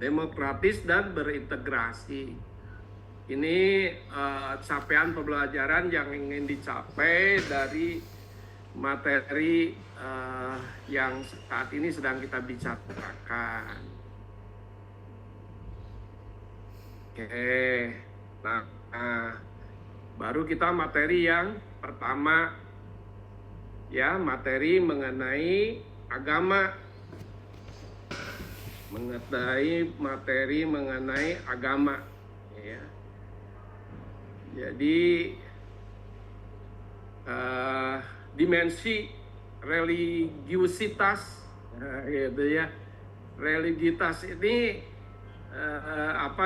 demokratis, dan berintegrasi. Ini capaian pembelajaran yang ingin dicapai dari materi yang saat ini sedang kita bicarakan. Oke, nah, baru kita materi yang pertama, ya, materi mengenai agama, materi mengenai agama, ya. Jadi dimensi religiusitas, gitu ya. Religiusitas ini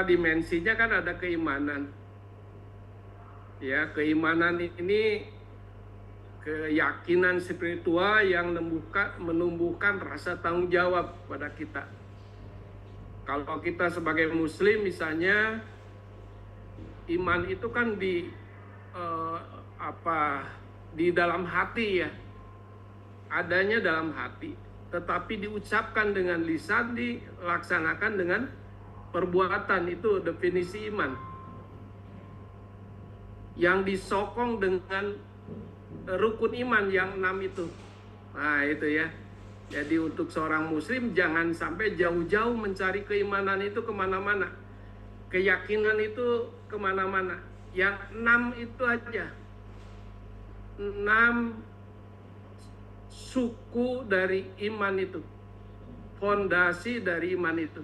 dimensinya kan ada keimanan. Ya, keimanan ini keyakinan spiritual yang menumbuhkan rasa tanggung jawab pada kita. Kalau kita sebagai muslim misalnya, iman itu kan di dalam hati, ya. Adanya dalam hati, tetapi diucapkan dengan lisan, dilaksanakan dengan perbuatan. Itu definisi iman. Yang disokong dengan rukun iman yang 6 itu. Nah, itu ya. Jadi untuk seorang muslim jangan sampai jauh-jauh mencari keimanan itu kemana-mana. Keyakinan itu kemana-mana. Yang 6 itu aja. 6 suku dari iman itu. Fondasi dari iman itu.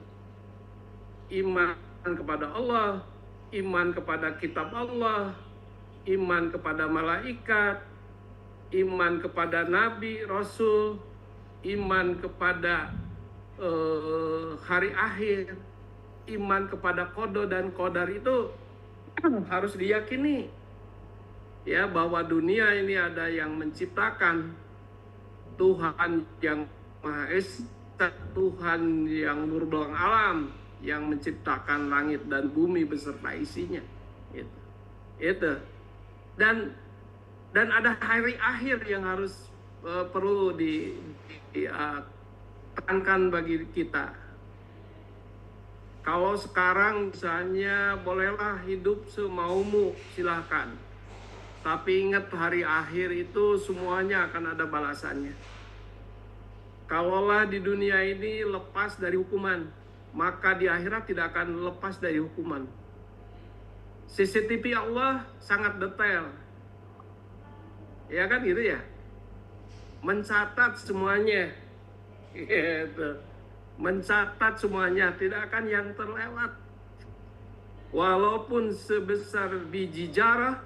Iman kepada Allah, iman kepada kitab Allah, iman kepada malaikat, iman kepada nabi, rasul, iman kepada hari akhir, iman kepada qada dan qadar. Itu harus diyakini, ya, bahwa dunia ini ada yang menciptakan, Tuhan yang Maha Esa, Tuhan yang berulang alam, yang menciptakan langit dan bumi beserta isinya. Itu. Dan ada hari akhir yang harus perlu ditekankan bagi kita. Kalau sekarang misalnya bolehlah hidup semaumu, silahkan. Tapi ingat, hari akhir itu semuanya akan ada balasannya. Kalaulah di dunia ini lepas dari hukuman, maka di akhirat tidak akan lepas dari hukuman. CCTV Allah sangat detail. Ya kan, gitu ya. Mencatat semuanya. Gitu. Mencatat semuanya, tidak akan yang terlewat. Walaupun sebesar biji zarah,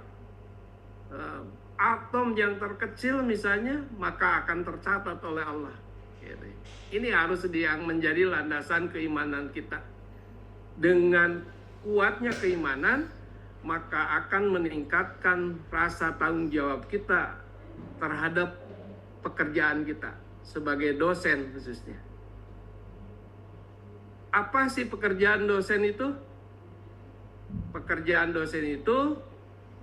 atom yang terkecil misalnya, maka akan tercatat oleh Allah. Gitu. Ini harus yang menjadi landasan keimanan kita. Dengan kuatnya keimanan, maka akan meningkatkan rasa tanggung jawab kita terhadap pekerjaan kita sebagai dosen khususnya. Apa sih pekerjaan dosen itu? Pekerjaan dosen itu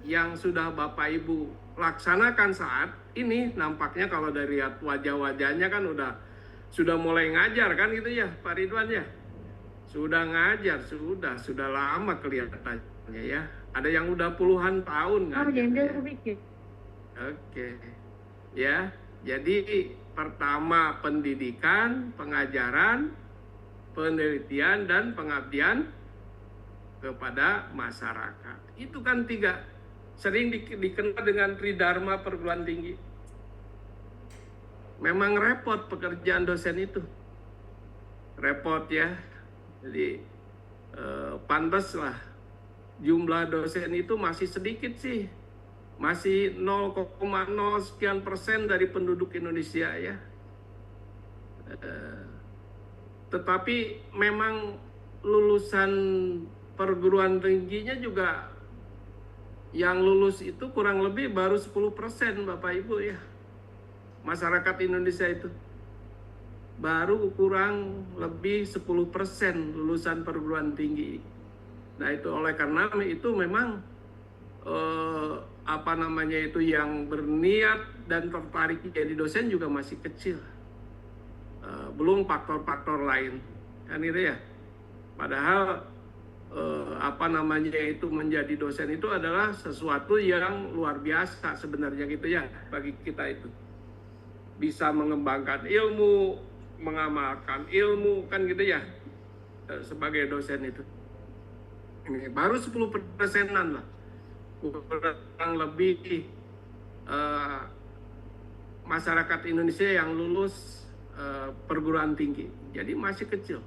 yang sudah Bapak Ibu laksanakan saat ini, nampaknya kalau dari wajah-wajahnya kan sudah mulai ngajar kan, gitu ya Pak Ridwan ya. Sudah ngajar, sudah lama kelihatannya ya. Ada yang udah puluhan tahun ngajar. Ya. Oke. Ya, jadi pertama pendidikan, pengajaran, penelitian, dan pengabdian kepada masyarakat. Itu kan 3. Sering dikenal dengan Tridharma perguruan tinggi. Memang repot pekerjaan dosen itu. Repot ya. Jadi pantaslah jumlah dosen itu masih sedikit sih. Masih 0,0 sekian persen dari penduduk Indonesia ya. Tetapi memang lulusan perguruan tingginya juga yang lulus itu kurang lebih baru 10% Bapak Ibu ya. Masyarakat Indonesia itu baru kurang lebih 10% lulusan perguruan tinggi. Nah, itu oleh karena itu memang yang berniat dan tertarik jadi dosen juga masih kecil. Belum faktor-faktor lain kan, itu ya. Padahal itu menjadi dosen itu adalah sesuatu yang luar biasa sebenarnya gitu ya bagi kita itu. bisa mengembangkan ilmu, mengamalkan ilmu, kan gitu ya, sebagai dosen itu. Ini baru 10%-an lah, kurang lebih masyarakat Indonesia yang lulus perguruan tinggi. Jadi masih kecil.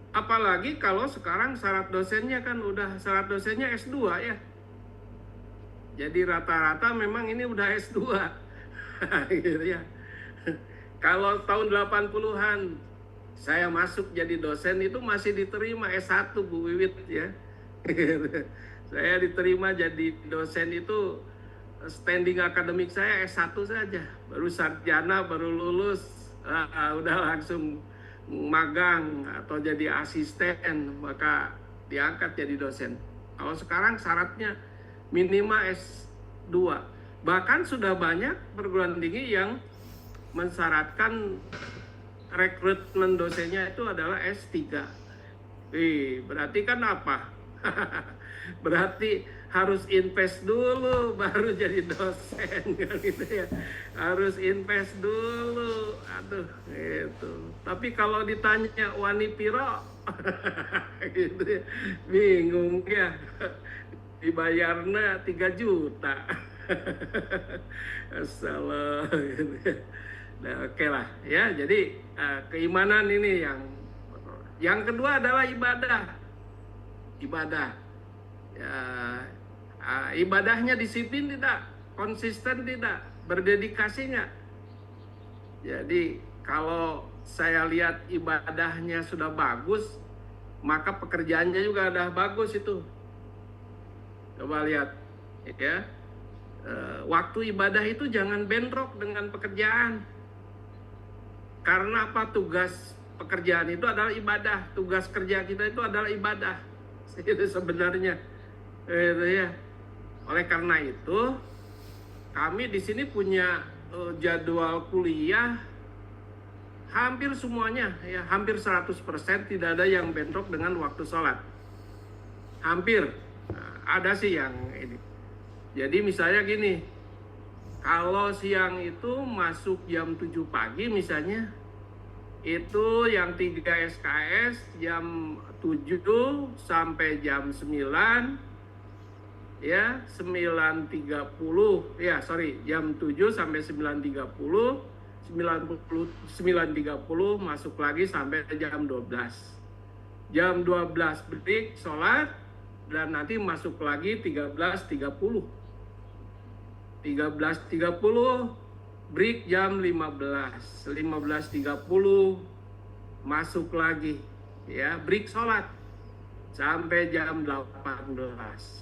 Apalagi kalau sekarang syarat dosennya kan udah syarat dosennya S2 ya. Jadi rata-rata memang ini udah S2. Gitu ya. Kalau tahun 80-an saya masuk jadi dosen itu masih diterima S1 Bu Wiwit ya. Saya diterima jadi dosen itu standing akademik saya S1 saja, baru sarjana, baru lulus, udah langsung magang atau jadi asisten, maka diangkat jadi dosen. Kalau sekarang syaratnya minimal S2. Bahkan sudah banyak perguruan tinggi yang mensyaratkan rekrutmen dosennya itu adalah S3. Berarti kan apa? Berarti harus invest dulu baru jadi dosen kan gitu ya. Harus invest dulu. Aduh, itu. Tapi kalau ditanya wani piro gitu ya, bingung ya. Dibayarnya 3 juta. Assalamualaikum. Nah, oke lah ya. Jadi keimanan ini yang kedua adalah ibadah. Ya, ibadahnya disiplin tidak, konsisten tidak, berdedikasi nggak. Jadi kalau saya lihat ibadahnya sudah bagus, maka pekerjaannya juga udah bagus itu. Coba lihat ya, waktu ibadah itu jangan bentrok dengan pekerjaan. Karena apa? Tugas pekerjaan itu adalah ibadah, tugas kerja kita itu adalah ibadah. Itu sebenarnya, itu ya. Oleh karena itu, kami di sini punya jadwal kuliah hampir semuanya, ya hampir 100% tidak ada yang bentrok dengan waktu sholat. Hampir, ada sih yang ini. Jadi misalnya gini, kalau siang itu masuk jam 7 pagi misalnya, itu yang 3 SKS jam 7 sampai jam 9 ya, 9.30 ya, jam 7 sampai 9.30, 9.30 masuk lagi sampai jam 12. Jam 12 break sholat dan nanti masuk lagi 13.30. 13.30 break jam 15, 15.30 masuk lagi ya, break sholat sampai jam 18.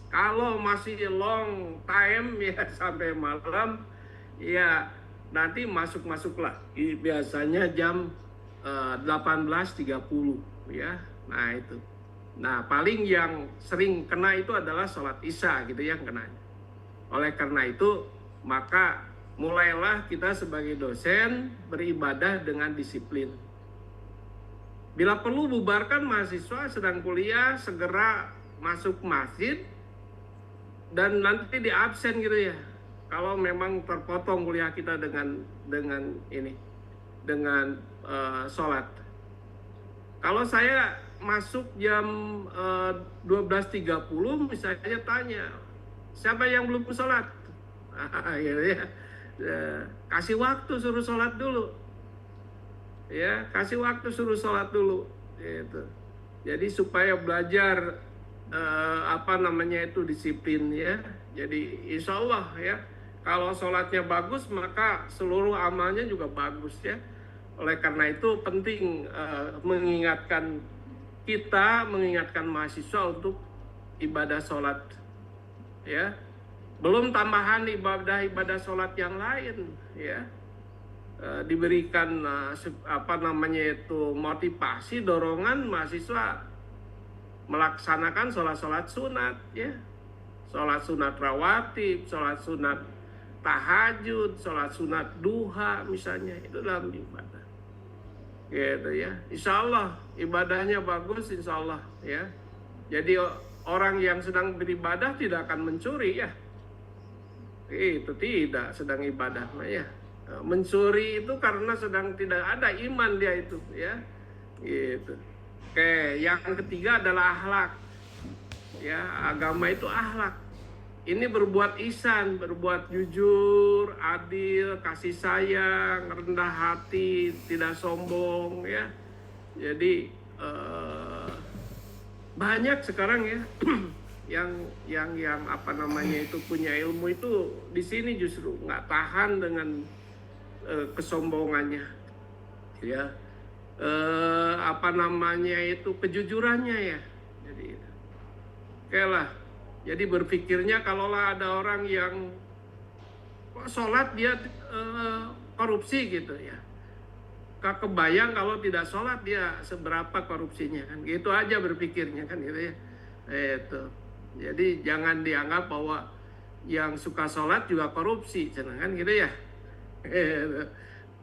Kalau masih long time ya sampai malam ya nanti masuklah biasanya jam 18.30 ya. Nah itu. Nah paling yang sering kena itu adalah sholat isya gitu ya kena. Oleh karena itu maka mulailah kita sebagai dosen beribadah dengan disiplin. Bila perlu bubarkan mahasiswa sedang kuliah, segera masuk masjid dan nanti di absen gitu ya. Kalau memang terpotong kuliah kita dengan sholat. Kalau saya masuk jam 12.30 misalnya tanya, siapa yang belum sholat? Gitu ya. Kasih waktu suruh sholat dulu ya, kasih waktu suruh sholat dulu gitu. Jadi supaya belajar disiplin ya. Jadi insya Allah ya, kalau sholatnya bagus maka seluruh amalnya juga bagus ya. Oleh karena itu penting mengingatkan mahasiswa untuk ibadah sholat ya. Belum tambahan ibadah sholat yang lain ya, diberikan motivasi, dorongan mahasiswa melaksanakan sholat sunat ya, sholat sunat rawatib, sholat sunat tahajud, sholat sunat duha misalnya, itu dalam ibadah gitu ya. Insya Allah ibadahnya bagus insya Allah ya. Jadi orang yang sedang beribadah tidak akan mencuri ya. Itu tidak sedang ibadah ya. Mencuri itu karena sedang tidak ada iman dia itu, ya. Gitu. Oke, yang ketiga adalah akhlak. Ya, agama itu akhlak. Ini berbuat ihsan, berbuat jujur, adil, kasih sayang, rendah hati, tidak sombong, ya. Jadi banyak sekarang ya yang apa namanya itu punya ilmu itu di sini justru nggak tahan dengan kesombongannya, ya. Apa namanya itu kejujurannya, ya. Jadi oke lah. Jadi berpikirnya kalaulah ada orang yang kok sholat dia korupsi gitu, ya. Kebayang kalau tidak sholat dia seberapa korupsinya, kan gitu aja berpikirnya, kan gitu, ya. Itu. Jadi jangan dianggap bahwa yang suka sholat juga korupsi, kan gitu, ya.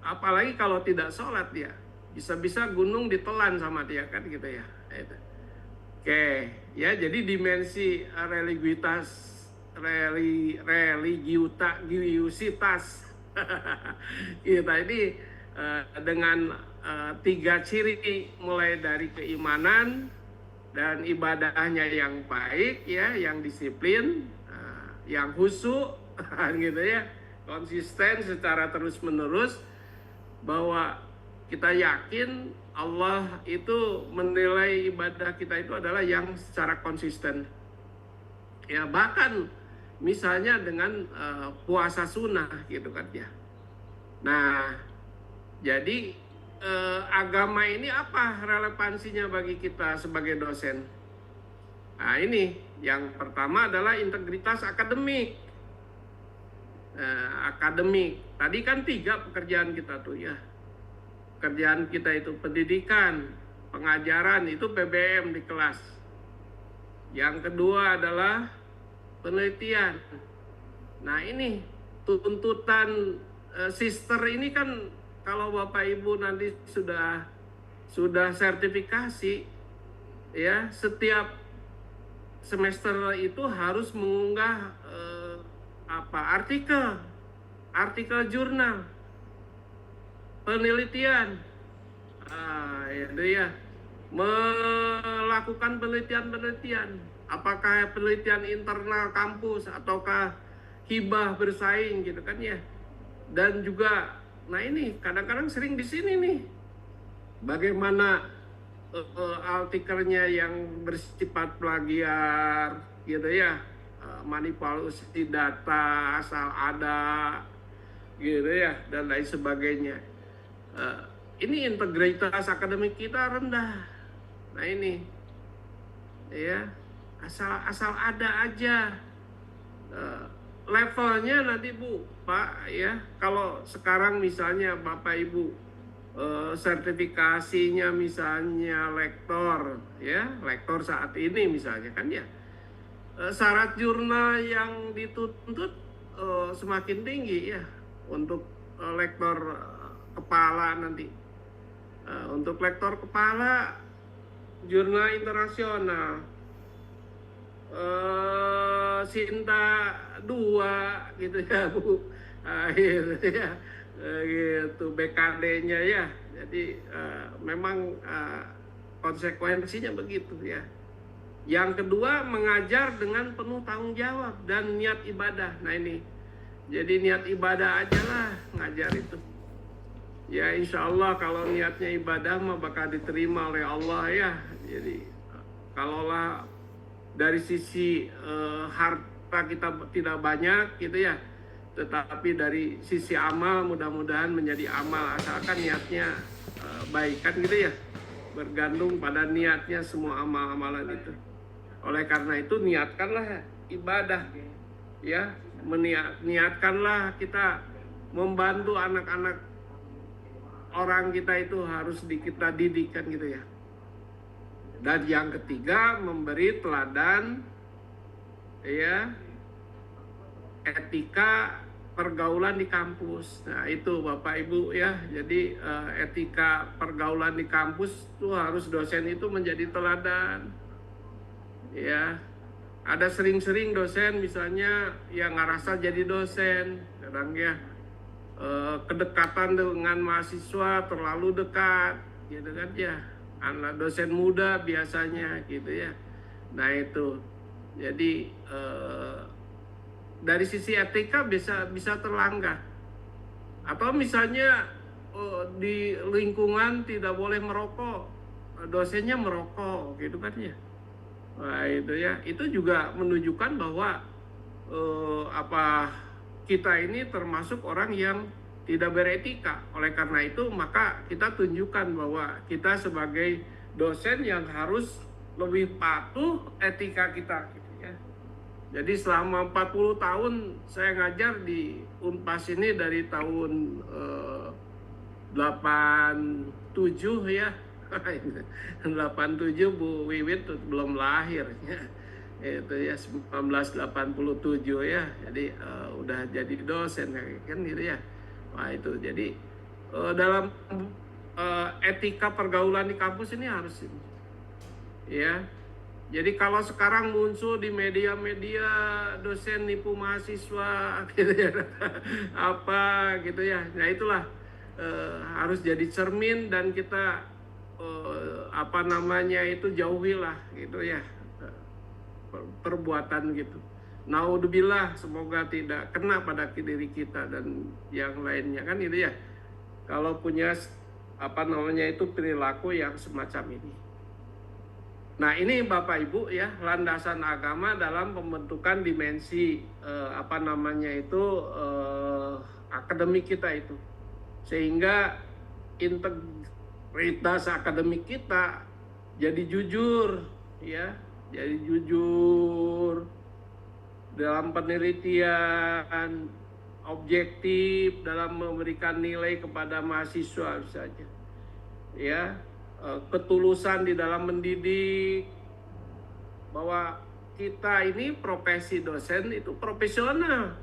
Apalagi kalau tidak sholat dia, bisa-bisa gunung ditelan sama dia, kan gitu, ya. Itu. Oke, ya, jadi dimensi religiusitas kita ini dengan 3 ciri, mulai dari keimanan dan ibadahnya yang baik, ya, yang disiplin, yang khusyuk, gitu, ya, konsisten secara terus-menerus, bahwa kita yakin Allah itu menilai ibadah kita itu adalah yang secara konsisten, ya. Bahkan misalnya dengan puasa sunnah, gitu kan, ya. Nah, jadi agama ini apa relevansinya bagi kita sebagai dosen? Nah, ini yang pertama adalah integritas akademik. Akademik tadi kan 3 pekerjaan kita tuh, ya. Pekerjaan kita itu pendidikan, pengajaran, itu PBM di kelas. Yang kedua adalah penelitian. Nah, ini tuntutan sister ini kan, kalau Bapak Ibu nanti sudah sertifikasi, ya, setiap semester itu harus mengunggah artikel jurnal penelitian, itu, ya, melakukan penelitian, apakah penelitian internal kampus ataukah hibah bersaing, gitu kan, ya. Dan juga, nah, ini kadang-kadang sering di sini nih, bagaimana artikelnya yang bersifat plagiar, gitu, ya, manipulasi data asal ada, gitu, ya, dan lain sebagainya. Ini integritas akademik kita rendah. Nah, ini, ya, asal ada aja. Levelnya nanti, Bu, Pak, ya, kalau sekarang misalnya Bapak Ibu sertifikasinya misalnya lektor, ya, lektor saat ini misalnya, kan, ya, syarat jurnal yang dituntut semakin tinggi, ya, untuk lektor kepala nanti. Untuk lektor kepala jurnal internasional, Sinta 2, gitu, ya, Bu. Gitu, ya, gitu BKD-nya, ya. Jadi memang konsekuensinya begitu, ya. Yang kedua, mengajar dengan penuh tanggung jawab dan niat ibadah. Nah, ini, jadi niat ibadah aja lah ngajar itu. Ya, insya Allah kalau niatnya ibadah mah bakal diterima oleh Allah, ya. Jadi kalaulah dari sisi harta kita tidak banyak, gitu, ya, tetapi dari sisi amal mudah-mudahan menjadi amal, asalkan niatnya baik, kan, gitu, ya. Bergantung pada niatnya semua amal-amalan itu. Oleh karena itu niatkanlah ibadah, ya. Niatkanlah kita membantu anak-anak orang kita itu harus kita didik, kan, gitu, ya. Dan yang ketiga, memberi teladan, ya, etika pergaulan di kampus. Nah, itu Bapak Ibu, ya. Jadi etika pergaulan di kampus itu harus dosen itu menjadi teladan, ya. Ada sering-sering dosen misalnya yang ngerasa jadi dosen, kadang, ya, kedekatan dengan mahasiswa terlalu dekat, gitu kan ya. Anak dosen muda biasanya, gitu ya. Nah itu, jadi dari sisi etika bisa terlanggar. Atau misalnya di lingkungan tidak boleh merokok, dosennya merokok, gitu kan ya. Nah itu ya, itu juga menunjukkan bahwa kita ini termasuk orang yang tidak beretika. Oleh karena itu maka kita tunjukkan bahwa kita sebagai dosen yang harus lebih patuh etika kita, gitu ya. Jadi selama 40 tahun saya ngajar di Unpas ini dari tahun 87 ya. 87 Bu Wiwit belum lahir ya. Itu ya 1987 ya. Jadi udah jadi dosen kan gitu ya. Wah itu jadi dalam etika pergaulan di kampus ini harus ini. Ya. Jadi kalau sekarang muncul di media-media dosen nipu mahasiswa gitu ya. Apa gitu ya. Nah itulah harus jadi cermin dan kita jauhilah gitu ya perbuatan gitu. Naudzubillah, semoga tidak kena pada diri kita dan yang lainnya kan gitu ya. Kalau punya perilaku yang semacam ini. Nah ini Bapak Ibu ya, landasan agama dalam pembentukan dimensi akademik kita itu, sehingga integritas akademik kita jadi jujur ya, jadi jujur dalam penelitian, objektif dalam memberikan nilai kepada mahasiswa saja ya, ketulusan di dalam mendidik, bahwa kita ini profesi dosen itu profesional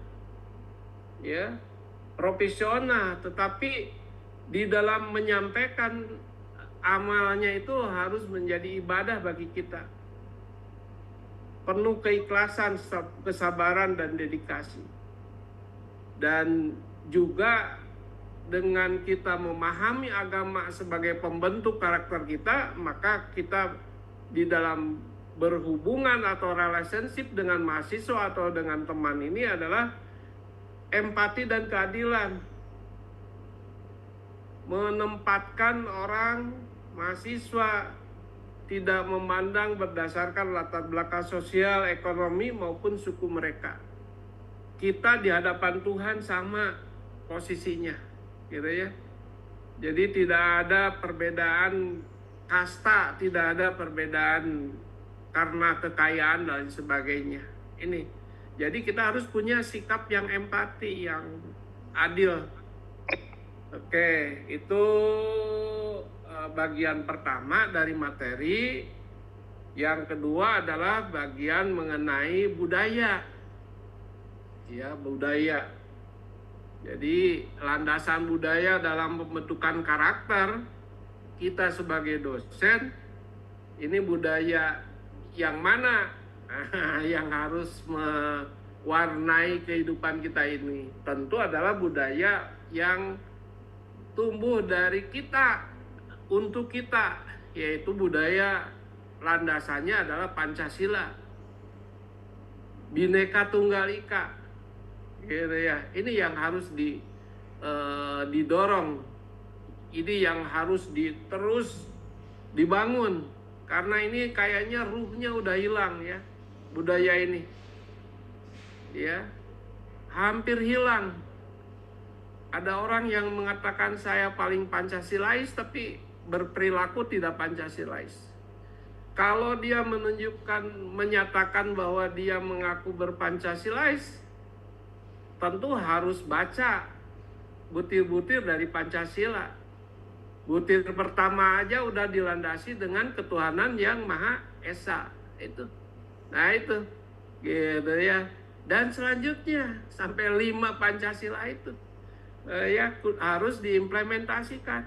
ya, profesional, tetapi di dalam menyampaikan amalnya itu harus menjadi ibadah bagi kita, penuh keikhlasan, kesabaran dan dedikasi. Dan juga dengan kita memahami agama sebagai pembentuk karakter kita, maka kita di dalam berhubungan atau relationship dengan mahasiswa atau dengan teman ini adalah empati dan keadilan. Menempatkan orang mahasiswa tidak memandang berdasarkan latar belakang sosial, ekonomi maupun suku mereka. Kita di hadapan Tuhan sama posisinya, gitu ya. Jadi tidak ada perbedaan kasta, tidak ada perbedaan karena kekayaan dan sebagainya. Ini. Jadi kita harus punya sikap yang empati, yang adil. Oke, itu bagian pertama dari materi. Yang kedua adalah bagian mengenai budaya. Ya, budaya. Jadi landasan budaya dalam pembentukan karakter kita sebagai dosen, ini budaya yang mana yang harus mewarnai kehidupan kita ini. Tentu adalah budaya yang tumbuh dari kita untuk kita, yaitu budaya landasannya adalah Pancasila, Bhinneka Tunggal Ika, gitu ya. Ini yang harus didorong, ini yang harus terus dibangun, karena ini kayaknya ruhnya udah hilang ya, budaya ini, ya, hampir hilang. Ada orang yang mengatakan saya paling Pancasilais, tapi berperilaku tidak Pancasilais. Kalau dia menyatakan bahwa dia mengaku berpancasilais, tentu harus baca butir-butir dari Pancasila. Butir pertama aja udah dilandasi dengan ketuhanan yang Maha Esa. Itu. Nah itu. Gitu ya. Dan selanjutnya sampai 5 Pancasila itu ya harus diimplementasikan.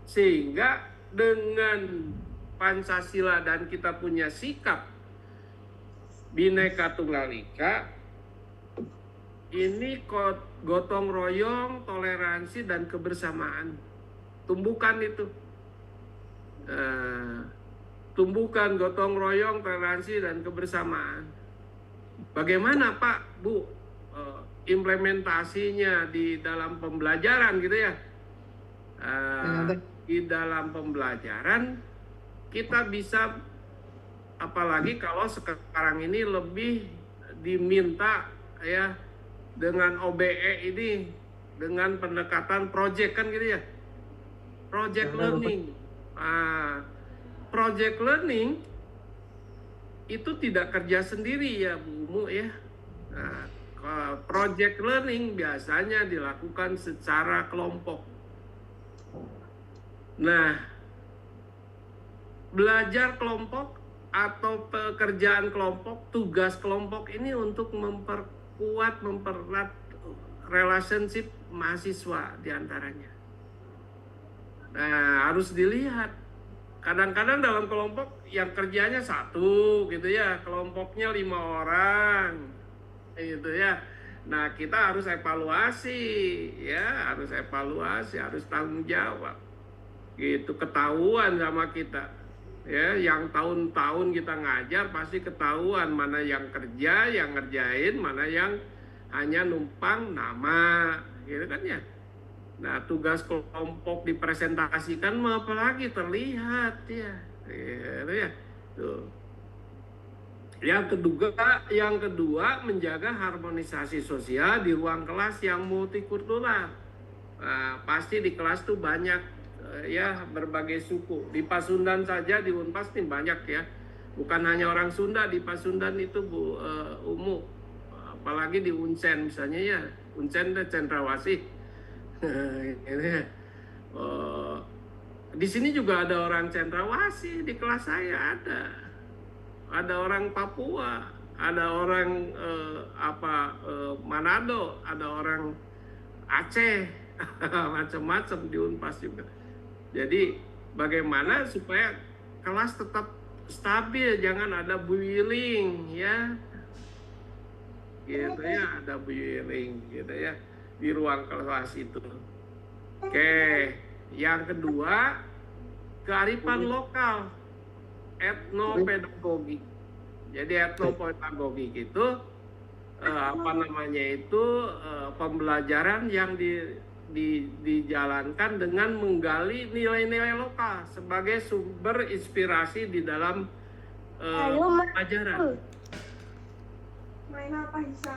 Sehingga dengan Pancasila dan kita punya sikap Bhinneka Tunggal Ika, ini gotong royong, toleransi dan kebersamaan. Tumbuhkan itu. Tumbuhkan gotong royong, toleransi dan kebersamaan. Bagaimana Pak, Bu, implementasinya di dalam pembelajaran gitu ya? Di dalam pembelajaran kita bisa, apalagi kalau sekarang ini lebih diminta ya dengan OBE ini, dengan pendekatan project kan gitu ya, project learning. Project learning itu tidak kerja sendiri ya Bu Umu ya. Nah, project learning biasanya dilakukan secara kelompok. Nah, belajar kelompok atau pekerjaan kelompok, tugas kelompok ini untuk mempererat relationship mahasiswa diantaranya. Nah, harus dilihat. Kadang-kadang dalam kelompok yang kerjanya satu gitu ya, kelompoknya 5 orang gitu ya. Nah, kita harus evaluasi ya, harus tanggung jawab. Gitu, ketahuan sama kita. Ya, yang tahun-tahun kita ngajar pasti ketahuan mana yang kerja, yang ngerjain, mana yang hanya numpang nama, gitu kan ya. Nah, tugas kelompok dipresentasikan apalagi terlihat ya. Gitu ya. Tuh. Yang kedua menjaga harmonisasi sosial di ruang kelas yang multikultural. Nah, pasti di kelas tuh banyak ya berbagai suku. Di Pasundan saja di Unpas nih banyak ya. Bukan hanya orang Sunda, di Pasundan itu Bu Umu. Apalagi di Uncen misalnya ya. Uncen dan Cendrawasih. Di sini juga ada orang Cendrawasih di kelas saya ada orang Papua, ada orang Manado, ada orang Aceh, macam-macam di Unpas juga. Jadi bagaimana supaya kelas tetap stabil, jangan ada bullying ya, gitu ya, ada bullying gitu ya di ruang kelas itu. Oke, yang kedua kearifan lokal, etnopedagogi. Jadi etnopedagogi itu pembelajaran yang dijalankan dengan menggali nilai-nilai lokal sebagai sumber inspirasi di dalam pelajaran. Main apa bisa?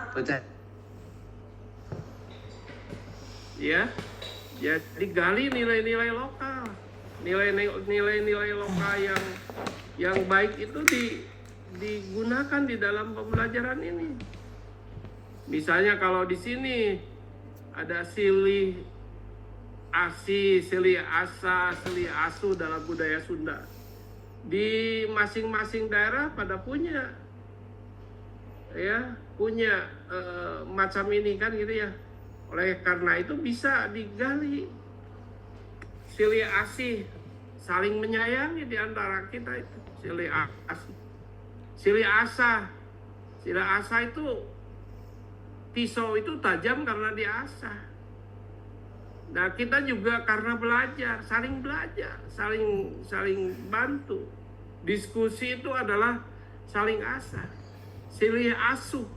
Ya, jadi gali nilai-nilai lokal, nilai-nilai lokal yang baik itu digunakan di dalam pembelajaran ini. Misalnya kalau di sini ada silih asi, silih asa, silih asu dalam budaya Sunda. Di masing-masing daerah pada punya macam ini kan gitu ya. Oleh karena itu bisa digali silih asih, saling menyayangi di antara kita itu silih asih. Silih asa itu pisau itu tajam karena diasah. Nah, kita juga karena belajar, saling bantu. Diskusi itu adalah saling asah. Silih asuh,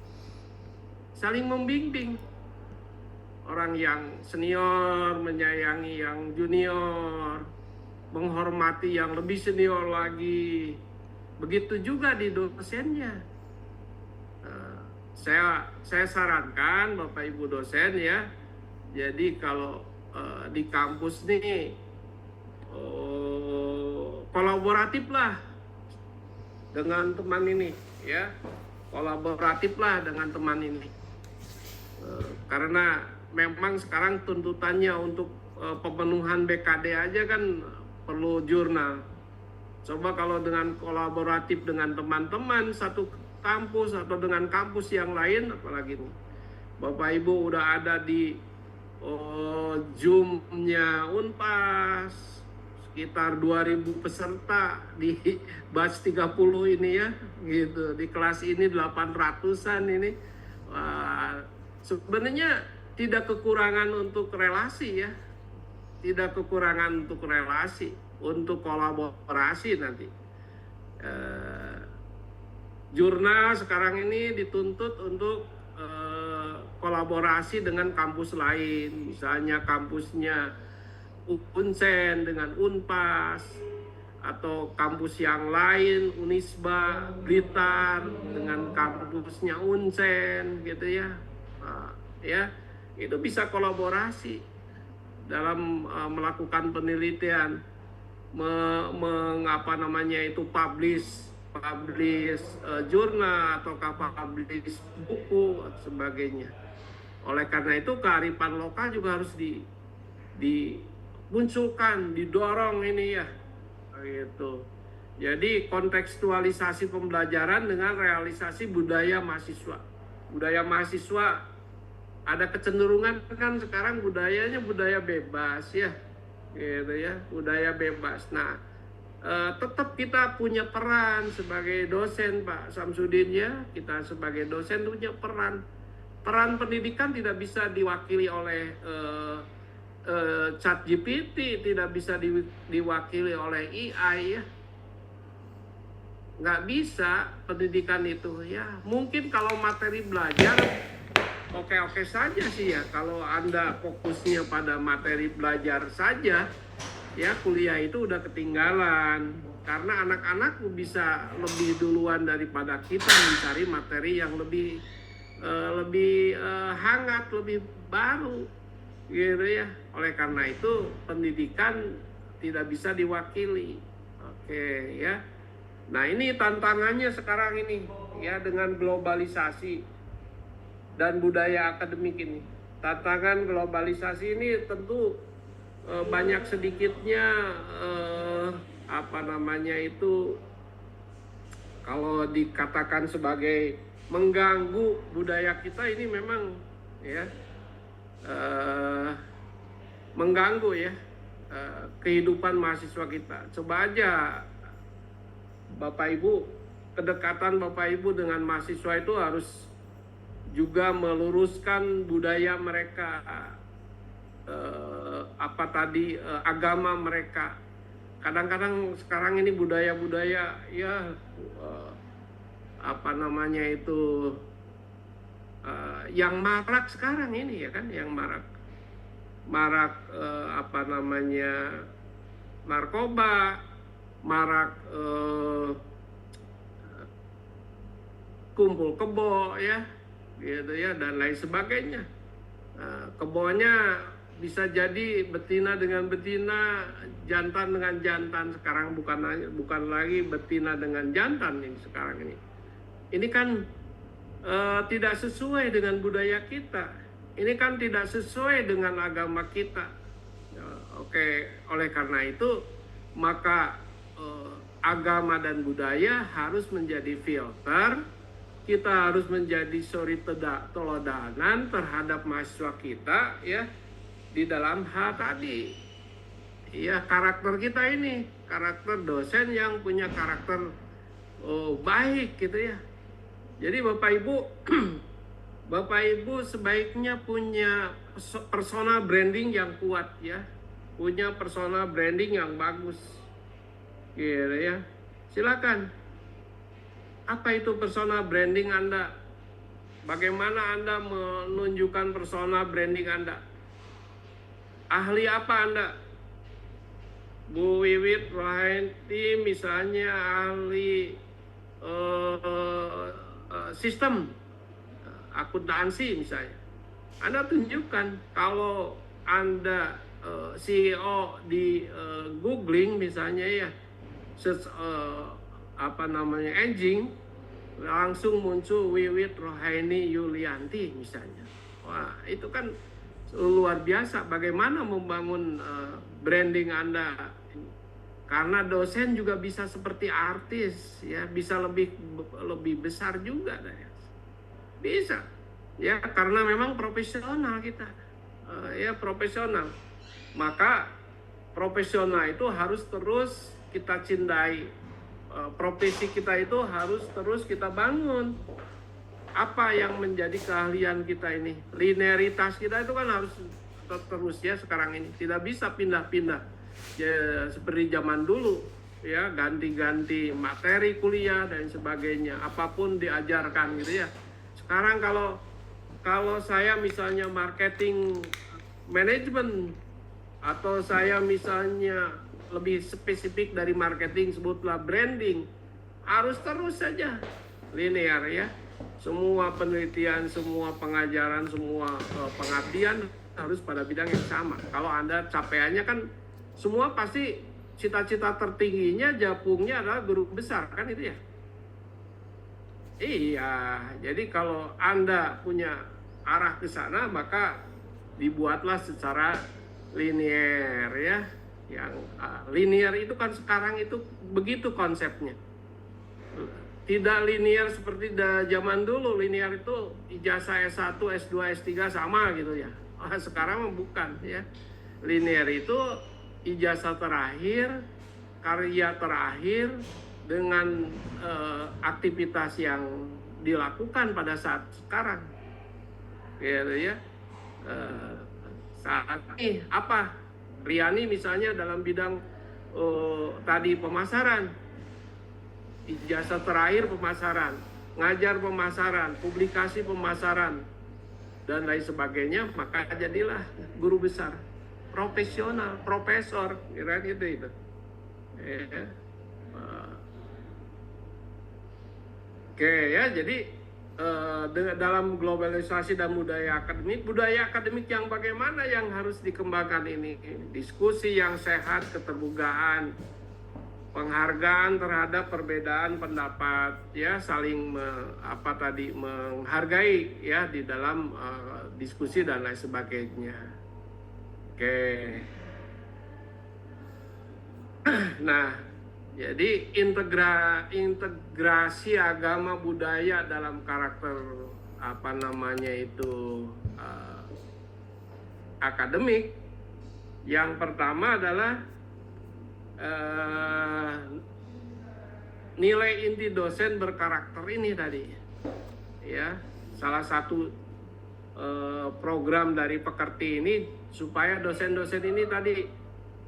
saling membimbing. Orang yang senior menyayangi yang junior, menghormati yang lebih senior lagi. Begitu juga di dosennya. Saya sarankan Bapak Ibu dosen ya. Jadi kalau di kampus nih kolaboratif lah dengan teman ini ya. Kolaboratif lah dengan teman ini. Karena memang sekarang tuntutannya untuk pemenuhan BKD aja kan perlu jurnal. Coba kalau dengan kolaboratif dengan teman-teman satu kampus atau dengan kampus yang lain, apalagi nih Bapak Ibu udah ada di Zoom-nya Unpas, sekitar 2000 peserta di batch 30 ini ya, gitu. Di kelas ini 800-an ini. sebenarnya tidak kekurangan untuk relasi ya, tidak kekurangan untuk relasi, untuk kolaborasi nanti. Jurnal sekarang ini dituntut untuk kolaborasi dengan kampus lain, misalnya kampusnya Unsen dengan Unpas, atau kampus yang lain, Unisba, Blitar dengan kampusnya Unsen gitu ya. Ya, itu bisa kolaborasi dalam melakukan penelitian, mengapa namanya itu publish jurnal atau publish buku sebagainya. Oleh karena itu kearifan lokal juga harus dimunculkan, didorong ini ya, gitu. Jadi kontekstualisasi pembelajaran dengan realisasi budaya mahasiswa. Budaya mahasiswa ada kecenderungan kan sekarang budayanya budaya bebas ya, gitu ya, budaya bebas. Nah, tetap kita punya peran sebagai dosen, Pak Samsudin ya, kita sebagai dosen punya peran. Peran pendidikan tidak bisa diwakili oleh ChatGPT, tidak bisa diwakili oleh AI ya. Nggak bisa pendidikan itu ya. Mungkin kalau materi belajar oke-oke saja sih ya, kalau Anda fokusnya pada materi belajar saja ya, kuliah itu udah ketinggalan, karena anak-anak bisa lebih duluan daripada kita mencari materi yang lebih hangat, lebih baru gitu ya. Oleh karena itu pendidikan tidak bisa diwakili. Oke ya. Nah, ini tantangannya sekarang ini ya, dengan globalisasi dan budaya akademik ini. Tantangan globalisasi ini tentu banyak sedikitnya kalau dikatakan sebagai mengganggu budaya kita, ini memang ya mengganggu ya kehidupan mahasiswa kita. Coba aja Bapak Ibu, kedekatan Bapak Ibu dengan mahasiswa itu harus juga meluruskan budaya mereka, agama mereka. Kadang-kadang sekarang ini budaya-budaya ya yang marak sekarang ini ya kan, yang marak narkoba, marak kumpul kebo ya, gitu ya, dan lain sebagainya. Kebonya bisa jadi betina dengan betina, jantan dengan jantan. Sekarang bukan lagi betina dengan jantan ini sekarang ini. Ini kan tidak sesuai dengan budaya kita. Ini kan tidak sesuai dengan agama kita. Oke, oleh karena itu maka agama dan budaya harus menjadi filter. Kita harus menjadi suri teladan terhadap mahasiswa kita ya, di dalam hal tadi ya, karakter kita ini, karakter dosen yang punya karakter baik gitu ya. Jadi Bapak Ibu sebaiknya punya personal branding yang kuat ya, punya personal branding yang bagus gitu ya. Silakan. Apa itu personal branding Anda? Bagaimana Anda menunjukkan personal branding Anda? Ahli apa Anda? Bu Wiwit Rohainti misalnya ahli sistem akuntansi misalnya. Anda tunjukkan. Kalau Anda CEO di googling misalnya ya, engine, langsung muncul Wiwit Rohaini Yulianti misalnya. Wah, itu kan luar biasa bagaimana membangun branding Anda. Karena dosen juga bisa seperti artis ya, bisa lebih besar juga ya. Bisa. Ya, karena memang profesional kita. Ya, profesional. Maka profesional itu harus terus kita cintai. Profesi kita itu harus terus kita bangun apa yang menjadi keahlian kita ini? Linearitas kita itu kan harus terus ya sekarang ini. Tidak bisa pindah-pindah ya, seperti zaman dulu ya, ganti-ganti materi kuliah dan sebagainya. Apapun diajarkan gitu ya. Sekarang kalau saya misalnya marketing management atau saya misalnya lebih spesifik dari marketing sebutlah branding, harus terus saja linear ya. Semua penelitian, semua pengajaran, semua pengabdian harus pada bidang yang sama. Kalau Anda capaiannya kan semua pasti cita-cita tertingginya japungnya adalah guru besar kan itu ya. Iya, jadi kalau Anda punya arah ke sana maka dibuatlah secara linear ya. Yang linear itu kan sekarang itu begitu konsepnya. Tidak linear seperti zaman dulu. Linear itu ijazah S1, S2, S3 sama gitu ya. Sekarang bukan ya. Linear itu ijazah terakhir, karya terakhir dengan aktivitas yang dilakukan pada saat sekarang. Gitu ya. Saat ini apa? Riani misalnya dalam bidang tadi pemasaran. Ijazah terakhir pemasaran, ngajar pemasaran, publikasi pemasaran, dan lain sebagainya, maka jadilah guru besar, profesional, profesor, kira gitu itu. Oke ya, jadi dalam globalisasi dan budaya akademik yang bagaimana yang harus dikembangkan ini? Diskusi yang sehat, keterbukaan, penghargaan terhadap perbedaan pendapat ya, saling menghargai ya di dalam diskusi dan lain sebagainya. Oke. Nah, jadi integrasi agama budaya dalam karakter akademik. Yang pertama adalah nilai inti dosen berkarakter ini tadi ya, salah satu program dari Pekerti ini supaya dosen-dosen ini tadi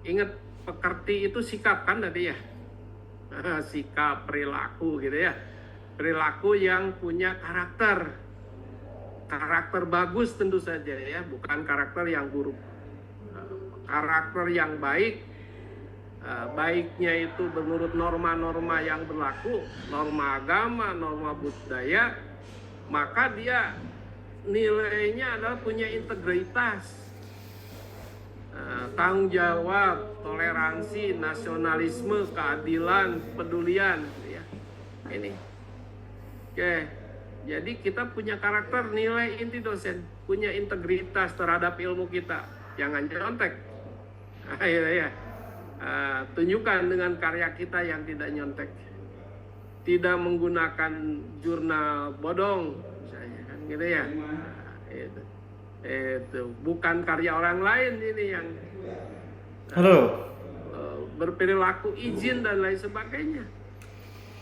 ingat, Pekerti itu sikap kan tadi ya, sikap, perilaku gitu ya, perilaku yang punya karakter bagus tentu saja ya, bukan karakter yang buruk, karakter yang baik. Baiknya itu menurut norma-norma yang berlaku, norma agama, norma budaya, maka dia nilainya adalah punya integritas, tanggung jawab, toleransi, nasionalisme, keadilan, pedulian ya. Ini. Oke. Jadi kita punya karakter, nilai inti dosen, punya integritas terhadap ilmu kita. Jangan nyontek. Ya. Tunjukkan dengan karya kita yang tidak nyontek, tidak menggunakan jurnal bodong misalnya kan gitu ya. Itu bukan karya orang lain ini yang berperilaku izin dan lain sebagainya.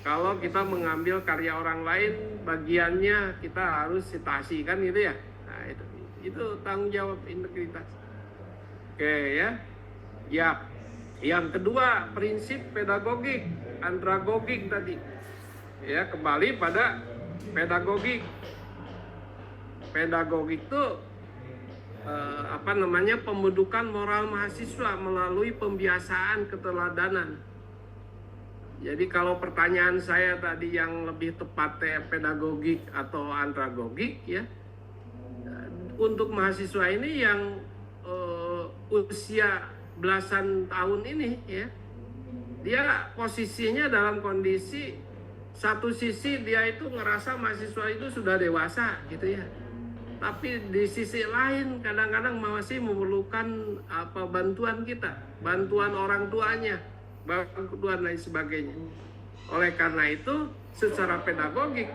Kalau kita mengambil karya orang lain, bagiannya kita harus citasi kan gitu ya. Nah, itu tanggung jawab integritas. Oke ya. Yap. Yang kedua, prinsip pedagogik, andragogik tadi. Ya, kembali pada pedagogik. Pedagogik itu pembentukan moral mahasiswa melalui pembiasaan keteladanan. Jadi kalau pertanyaan saya tadi yang lebih tepatnya pedagogik atau andragogik ya, untuk mahasiswa ini yang usia belasan tahun ini ya, dia posisinya dalam kondisi satu sisi dia itu ngerasa mahasiswa itu sudah dewasa gitu ya, tapi di sisi lain kadang-kadang masih memerlukan bantuan kita, bantuan orang tuanya, bantuan lain sebagainya. Oleh karena itu secara pedagogik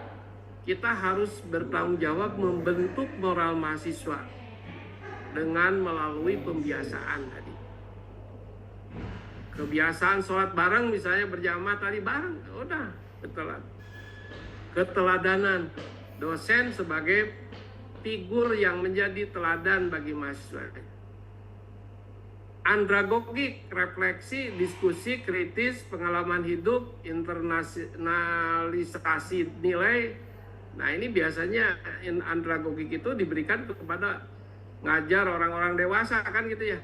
kita harus bertanggung jawab membentuk moral mahasiswa dengan melalui pembiasaan tadi. Kebiasaan sholat bareng misalnya berjamaah tadi bareng, udah keteladanan. dosen sebagai figur yang menjadi teladan bagi mahasiswa. Andragogik, refleksi, diskusi, kritis, pengalaman hidup, internalisasi nilai. Nah, ini biasanya andragogik itu diberikan kepada ngajar orang-orang dewasa kan gitu ya.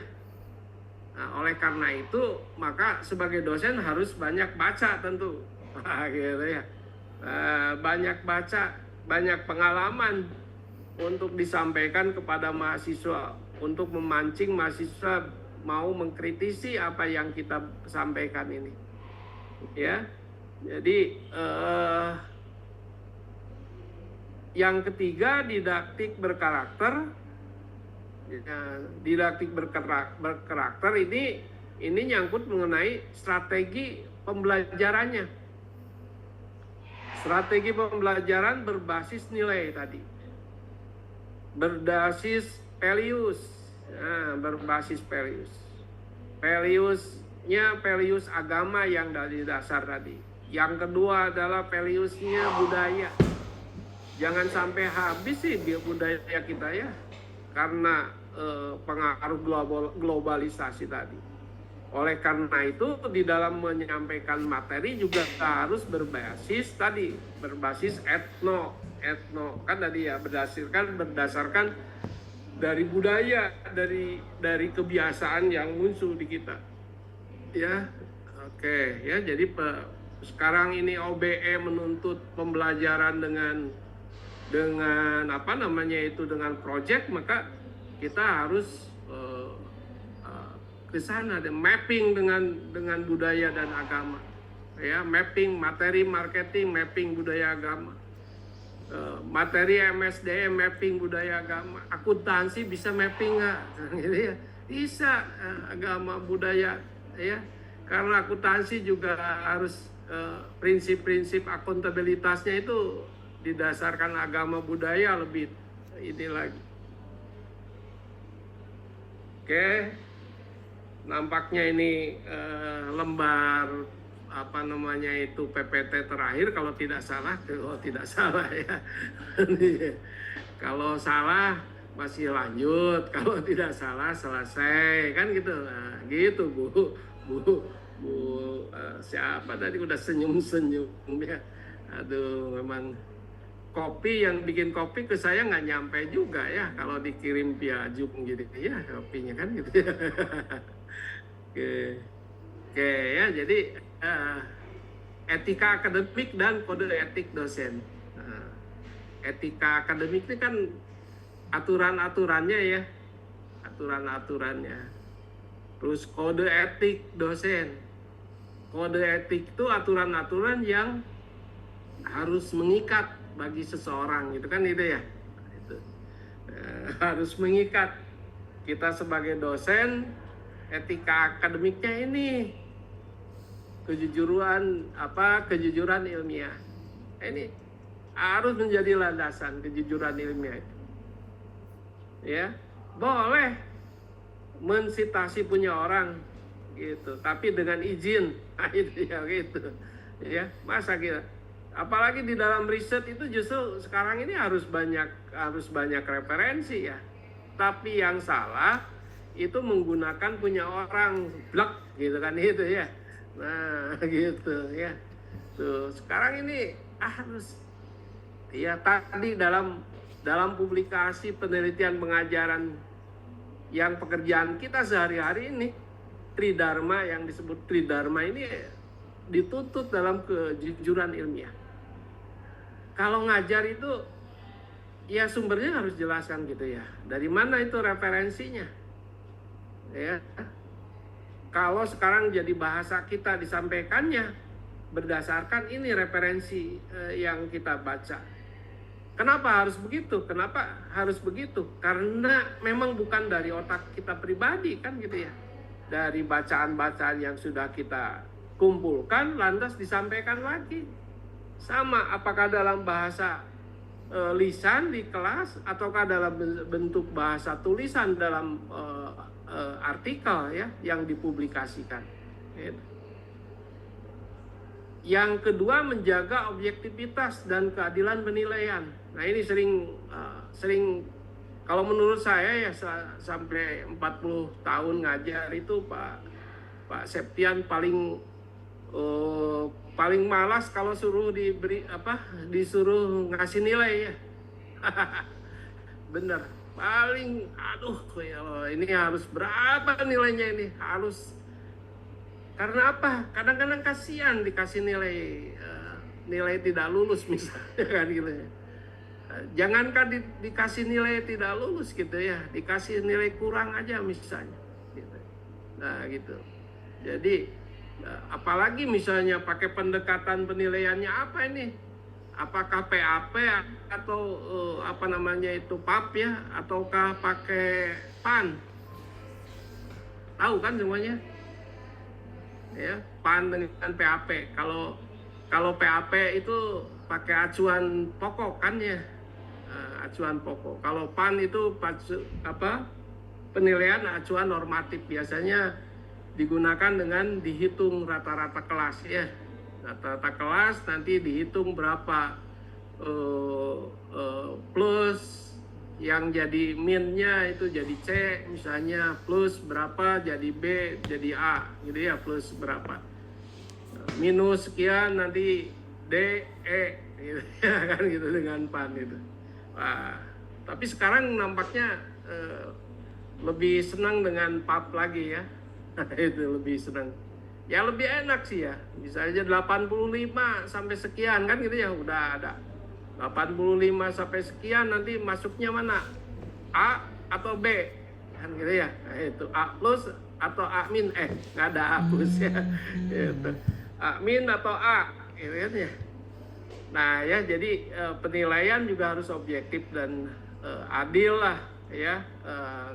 Nah, oleh karena itu maka sebagai dosen harus banyak baca tentu. Gitu ya. Banyak baca, banyak pengalaman untuk disampaikan kepada mahasiswa, untuk memancing mahasiswa mau mengkritisi apa yang kita sampaikan ini. Ya. Jadi yang ketiga, didaktik berkarakter. Didaktik berkarakter ini nyangkut mengenai strategi pembelajarannya. Strategi pembelajaran berbasis nilai tadi. Berbasis values. Berbasis values. Values-nya values agama yang dari dasar tadi. Yang kedua adalah values-nya budaya. Jangan sampai habis sih budaya kita ya, karena pengaruh globalisasi tadi. Oleh karena itu di dalam menyampaikan materi juga harus berbasis etno kan tadi ya, berdasarkan dari budaya, dari kebiasaan yang muncul di kita. Ya, oke ya. Jadi sekarang ini OBE menuntut pembelajaran dengan dengan project, maka kita harus ke sana dan mapping dengan budaya dan agama. Ya, mapping materi marketing, mapping budaya agama. Materi MSDM, mapping budaya agama. Akuntansi bisa mapping nggak? Gitu ya. Bisa, agama budaya ya. Karena akuntansi juga harus prinsip-prinsip akuntabilitasnya itu didasarkan agama budaya lebih ini lagi. Oke. Nampaknya ini lembar PPT terakhir kalau tidak salah ya. Kalau salah masih lanjut, kalau tidak salah selesai kan gitu. Nah, gitu Bu siapa tadi udah senyum ya. Aduh, memang yang bikin kopi ke saya nggak nyampe juga ya kalau dikirim via Zoom gitu ya, kopinya kan gitu ya. Oke ya, jadi etika akademik dan kode etik dosen. Etika akademik ini kan aturan-aturannya ya, terus kode etik dosen. Kode etik itu aturan-aturan yang harus mengikat bagi seseorang, gitu kan itu ya. Itu harus mengikat kita sebagai dosen. Etika akademiknya ini kejujuran ilmiah. Ini harus menjadi landasan kejujuran ilmiah itu. Ya, boleh mensitasi punya orang gitu, tapi dengan izin. Nah, itu ya gitu. Ya, masa kita apalagi di dalam riset itu justru sekarang ini harus banyak referensi ya. Tapi yang salah itu menggunakan punya orang blek gitu kan itu ya. Nah, gitu ya. Tuh, sekarang ini harus ya tadi dalam publikasi penelitian pengajaran yang pekerjaan kita sehari-hari ini, Tridharma yang disebut Tridharma ini dituntut dalam kejujuran ilmiah. Kalau ngajar itu ya sumbernya harus jelaskan gitu ya. Dari mana itu referensinya? Ya. Kalau sekarang jadi bahasa kita disampaikannya berdasarkan ini referensi yang kita baca. Kenapa harus begitu? Karena memang bukan dari otak kita pribadi kan gitu ya. Dari bacaan-bacaan yang sudah kita kumpulkan lantas disampaikan lagi. Sama apakah dalam bahasa lisan di kelas ataukah dalam bentuk bahasa tulisan dalam artikel ya yang dipublikasikan. yang kedua menjaga objektivitas dan keadilan penilaian. Nah ini sering kalau menurut saya ya sampai 40 tahun ngajar itu Pak Septian paling malas kalau disuruh ngasih nilai ya. Bener, paling aduh ya ini harus berapa nilainya ini harus. Karena apa? Kadang-kadang kasihan dikasih nilai tidak lulus misalnya kan gitu ya. Jangankan dikasih nilai tidak lulus gitu ya, dikasih nilai kurang aja misalnya. Gitu. Nah gitu. Jadi apalagi misalnya pakai pendekatan penilaiannya apa ini? Apakah PAP atau PAP ya, ataukah pakai PAN? Tahu kan semuanya? Ya, PAN dengan PAP. Kalau PAP itu pakai acuan pokok kan ya, acuan pokok. Kalau PAN itu penilaian acuan normatif, biasanya digunakan dengan dihitung rata-rata kelas ya. Rata-rata kelas nanti dihitung berapa plus yang jadi minnya itu jadi C misalnya, plus berapa jadi B jadi A gitu ya, plus berapa minus sekian nanti D E gitu ya kan gitu dengan PAN itu. Wah, tapi sekarang nampaknya lebih senang dengan PAP lagi ya. Itu lebih senang. Ya lebih enak sih ya. Bisa aja 85 sampai sekian kan gitu ya, udah ada. 85 sampai sekian nanti masuknya mana? A atau B? Kan gitu ya. Nah, itu A plus atau A min, nggak ada A plus ya. Gitu. A min atau A, gitu kan ya. Nah ya, jadi penilaian juga harus objektif dan adil lah ya,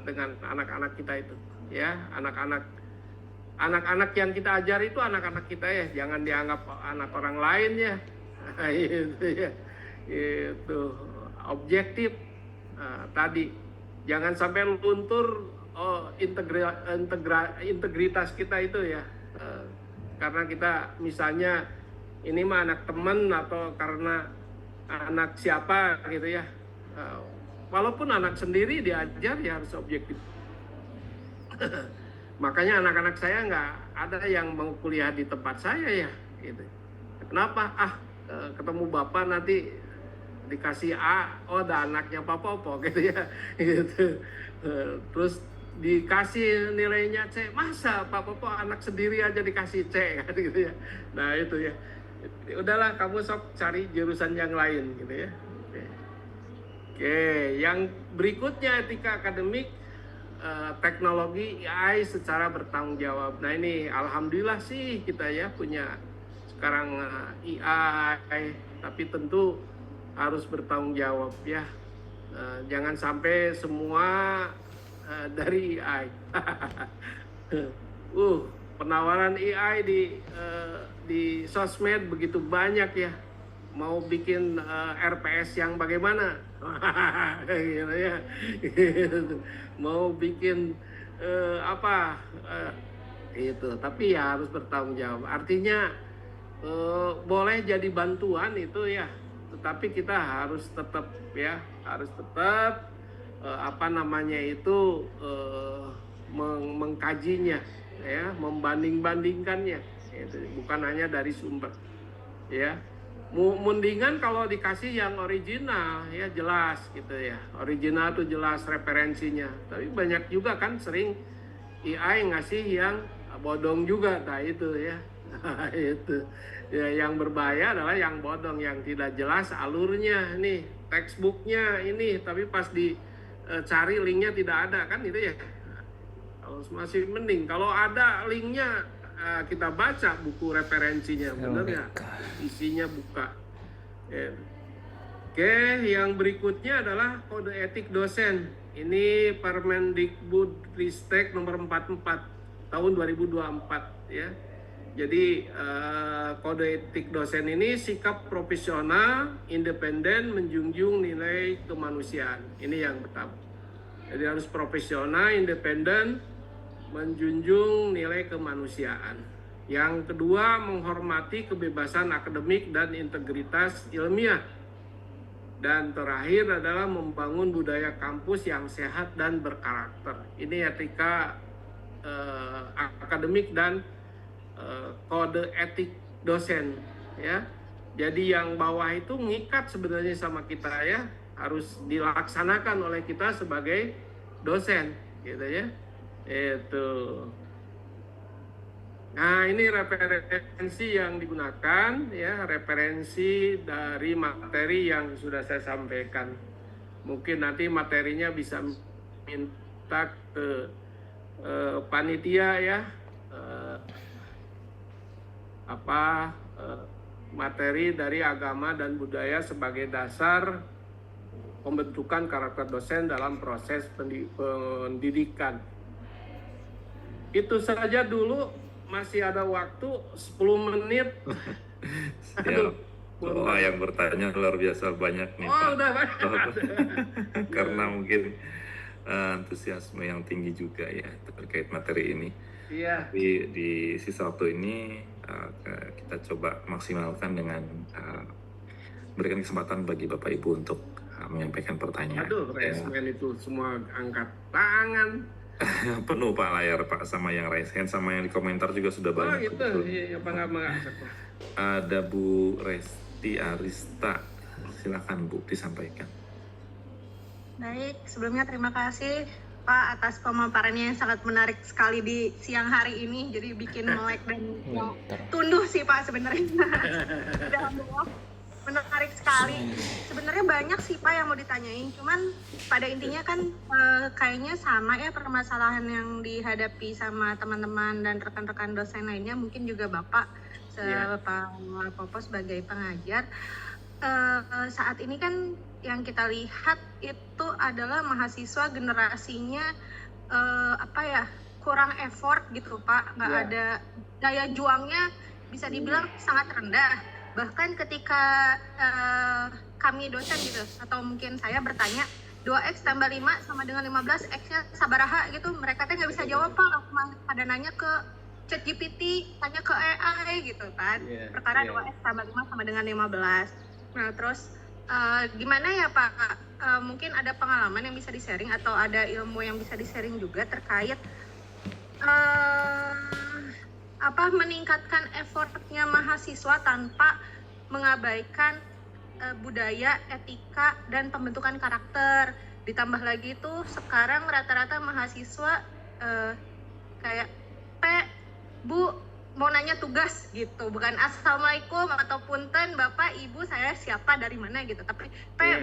dengan anak-anak kita itu ya. Anak-anak yang kita ajar itu anak-anak kita ya, jangan dianggap anak orang lain ya. Itu ya, itu objektif. Tadi jangan sampai luntur integritas kita itu ya, karena kita misalnya ini mah anak teman atau karena anak siapa gitu ya, walaupun anak sendiri diajar ya harus objektif. Makanya anak-anak saya nggak ada yang mau kuliah di tempat saya ya gitu. Kenapa? Ketemu bapak nanti dikasih A, oh ada anaknya Pak Popo gitu ya gitu. Terus dikasih nilainya C, masa Pak Popo anak sendiri aja dikasih C kan gitu ya. Nah itu ya, udahlah kamu sok cari jurusan yang lain gitu ya. Oke, yang berikutnya etika akademik, teknologi AI secara bertanggung jawab. Nah ini alhamdulillah sih kita ya punya sekarang AI, tapi tentu harus bertanggung jawab ya. Jangan sampai semua dari AI. Penawaran AI di sosmed begitu banyak ya. Mau bikin RPS yang bagaimana? Gitu ya. Mau bikin itu, tapi ya harus bertanggung jawab. Artinya boleh jadi bantuan itu ya, tetapi kita harus tetap ya, mengkajinya ya, membanding-bandingkannya. Itu bukan hanya dari sumber ya. Mendingan kalau dikasih yang original ya, jelas gitu ya, original tuh jelas referensinya. Tapi banyak juga kan sering AI ngasih yang bodong juga, nah itu ya. Itu ya, yang berbahaya adalah yang bodong, yang tidak jelas alurnya nih, textbooknya ini, tapi pas dicari linknya tidak ada kan itu ya. Kalau masih mending kalau ada linknya, kita baca buku referensinya, bener nggak? Isinya buka. Ya. Oke, yang berikutnya adalah kode etik dosen. Ini Permendikbudristek nomor 44 tahun 2024 ya. Jadi kode etik dosen ini sikap profesional, independen, menjunjung nilai kemanusiaan. Ini yang pertama. Jadi harus profesional, independen, menjunjung nilai kemanusiaan Yang kedua, menghormati kebebasan akademik dan integritas ilmiah. Dan terakhir adalah membangun budaya kampus yang sehat dan berkarakter. Ini etika akademik dan kode etik dosen, ya. Jadi yang bawah itu ngikat sebenarnya sama kita, ya, harus dilaksanakan oleh kita sebagai dosen, gitu ya. Itu. Nah, ini referensi yang digunakan, ya, referensi dari materi yang sudah saya sampaikan. Mungkin nanti materinya bisa minta ke panitia, ya, materi dari agama dan budaya sebagai dasar pembentukan karakter dosen dalam proses pendidikan. Itu saja dulu. Masih ada waktu 10 menit. Siap. Oh, yang bertanya luar biasa banyak nih, Pak. Udah banyak. Karena mungkin antusiasme yang tinggi juga, ya, terkait materi ini. Iya. Tapi di sisa waktu ini kita coba maksimalkan dengan berikan kesempatan bagi Bapak Ibu untuk menyampaikan pertanyaan. Aduh, resmen itu semua angkat tangan. Penuh Pak layar, Pak, sama yang raise hand, sama yang di komentar juga sudah banyak. Gitu. Iya, Pak. Ada Bu Resti Arista, silakan Bu, disampaikan. Baik, sebelumnya terima kasih Pak atas pemaparannya yang sangat menarik sekali di siang hari ini. Jadi bikin melek dan tunduh sih Pak sebenarnya. Alhamdulillah, menarik sekali. Sebenarnya banyak sih Pak yang mau ditanyain, cuman pada intinya kan kayaknya sama ya permasalahan yang dihadapi sama teman-teman dan rekan-rekan dosen lainnya, mungkin juga Bapak Pak Popo sebagai pengajar. Saat ini kan yang kita lihat itu adalah mahasiswa generasinya kurang effort gitu Pak, nggak ada daya juangnya, bisa dibilang sangat rendah. Bahkan ketika kami dosen gitu, atau mungkin saya bertanya 2x tambah 5 sama dengan 15, x-nya sabaraha gitu, mereka tuh nggak bisa jawab Pak, pada nanya ke ChatGPT, tanya ke AI gitu kan, perkara 2x tambah 5 sama dengan 15. Nah terus gimana ya Pak, mungkin ada pengalaman yang bisa di-sharing atau ada ilmu yang bisa di-sharing juga terkait meningkatkan effortnya mahasiswa tanpa mengabaikan budaya, etika, dan pembentukan karakter. Ditambah lagi tuh sekarang rata-rata mahasiswa kayak Bu mau nanya tugas gitu, bukan assalamualaikum atau punten bapak ibu saya siapa dari mana gitu, tapi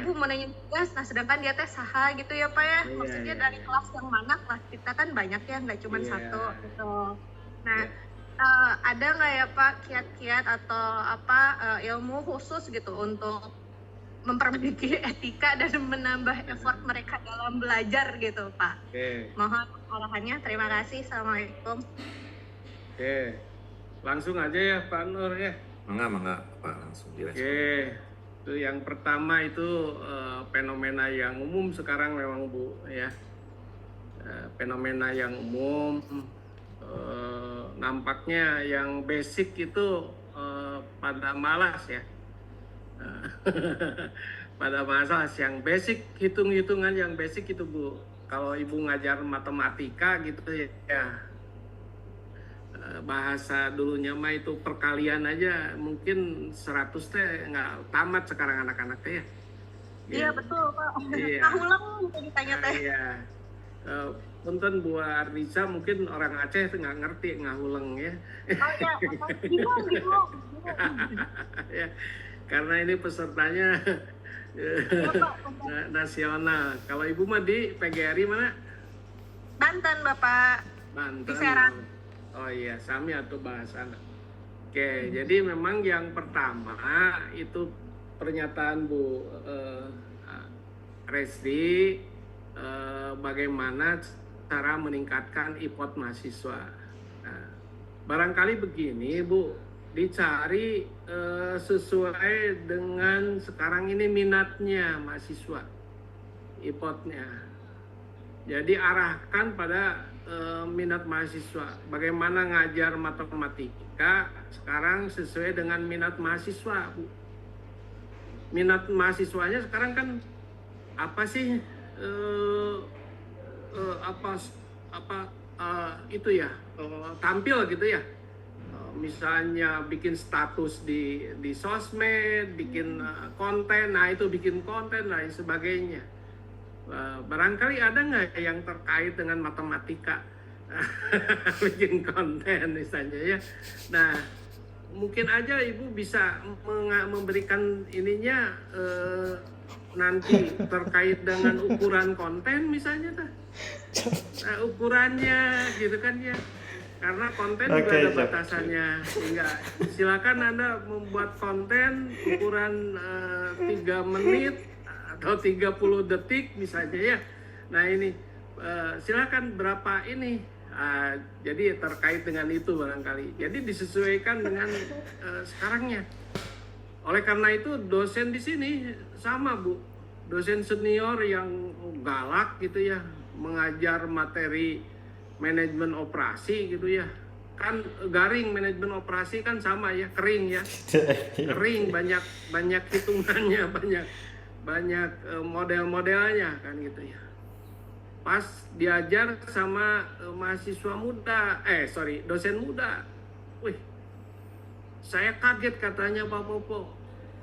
Bu mau nanya tugas. Nah sedangkan dia teh saha gitu ya Pak ya, maksudnya dari kelas yang mana, kelas kita kan banyak ya, nggak cuma satu gitu. Nah ada nggak ya Pak kiat-kiat atau ilmu khusus gitu untuk memperbaiki etika dan menambah effort mereka dalam belajar gitu Pak? Mohon arahannya, terima kasih. Assalamualaikum. Langsung aja ya Pak Nur ya. Mangga Pak, langsung direspon. Itu yang pertama itu fenomena yang umum sekarang memang Bu ya. Fenomena yang umum, nampaknya yang basic itu pada malas ya. Pada malas yang basic, hitung-hitungan yang basic itu Bu. Kalau Ibu ngajar matematika gitu ya, bahasa dulunya mah itu perkalian aja mungkin 100 teh nggak tamat sekarang anak-anak teh ya. Iya betul Pak. Ngahulang gitu ditanya teh. Iya. Punten Bu Arnisa mungkin orang Aceh tuh nggak ngerti ngahulang ya. Oh iya, bingung. Ya, karena ini pesertanya nasional. Kalau Ibu mah di PGRI mana? Banten Bapak. Banten. Di Serang. Oh iya, sami atau bahasa. Oke, jadi memang yang pertama itu pernyataan Bu Resti, bagaimana cara meningkatkan IPOT mahasiswa. Nah, barangkali begini Bu, dicari sesuai dengan sekarang ini minatnya mahasiswa, IPOT-nya. Jadi arahkan pada minat mahasiswa. Bagaimana ngajar matematika sekarang sesuai dengan minat mahasiswa, Bu. Minat mahasiswanya sekarang kan apa sih itu ya, tampil gitu ya. Misalnya bikin status di sosmed, bikin konten, nah itu bikin konten lain sebagainya. Barangkali ada nggak yang terkait dengan matematika bikin konten misalnya ya. Nah, mungkin aja Ibu bisa memberikan ininya nanti terkait dengan ukuran konten misalnya dah. Ukurannya gitu kan ya. Karena konten juga ada batasannya. Sehingga silakan Anda membuat konten ukuran 3 menit atau 30 detik misalnya ya. Nah ini silakan berapa ini. Jadi terkait dengan itu barangkali. Jadi disesuaikan dengan sekarangnya. Oleh karena itu dosen di sini sama Bu, dosen senior yang galak gitu ya, mengajar materi manajemen operasi gitu ya. Kan garing manajemen operasi kan sama ya, kering ya, kering banyak hitungannya, banyak model-modelnya kan gitu ya. Pas diajar sama mahasiswa muda, dosen muda, wih, saya kaget katanya Pak Popo,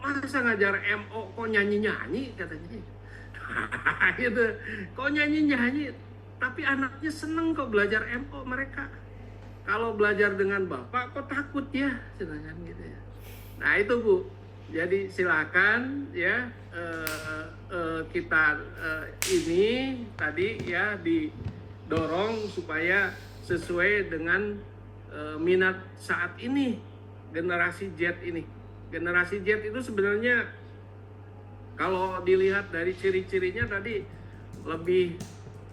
masa ngajar MO kok nyanyi-nyanyi katanya, gitu, kok nyanyi-nyanyi, tapi anaknya seneng kok belajar MO mereka, kalau belajar dengan Bapak kok takut ya, sedangkan gitu ya. Nah itu Bu, jadi silakan ya kita ini tadi ya didorong supaya sesuai dengan minat saat ini. Generasi Z ini, generasi Z itu sebenarnya kalau dilihat dari ciri-cirinya tadi lebih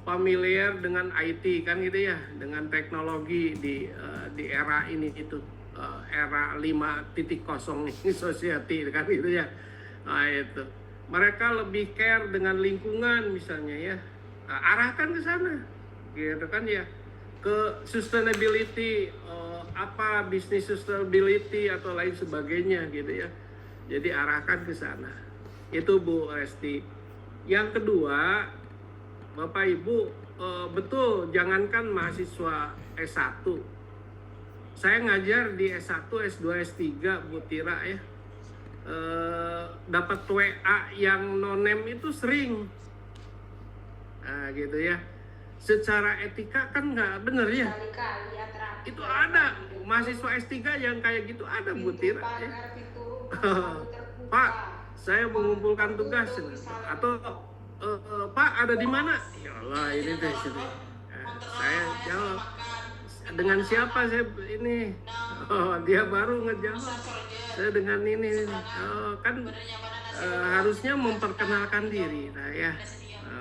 familiar dengan IT kan gitu ya, dengan teknologi di era ini itu, era 5.0 ini society kan gitu ya. Nah itu mereka lebih care dengan lingkungan misalnya ya, arahkan ke sana gitu kan ya, ke sustainability, bisnis sustainability atau lain sebagainya gitu ya. Jadi arahkan ke sana. Itu Bu Resti. Yang kedua, Bapak Ibu, betul jangankan mahasiswa S1. Saya ngajar di S1, S2, S3 Bu Tira ya. Dapat WA yang no-name itu sering. Nah, gitu ya. Secara etika kan nggak bener ya. Itu ada mahasiswa S3 yang kayak gitu ada Bu Tira ya. Pak, saya mengumpulkan tugas atau Pak ada di mana? Ya Allah ini deh sini. Saya jawab dengan siapa saya ini? Oh dia baru ngejawab. Saya dengan ini. Kan harusnya memperkenalkan diri, nah ya.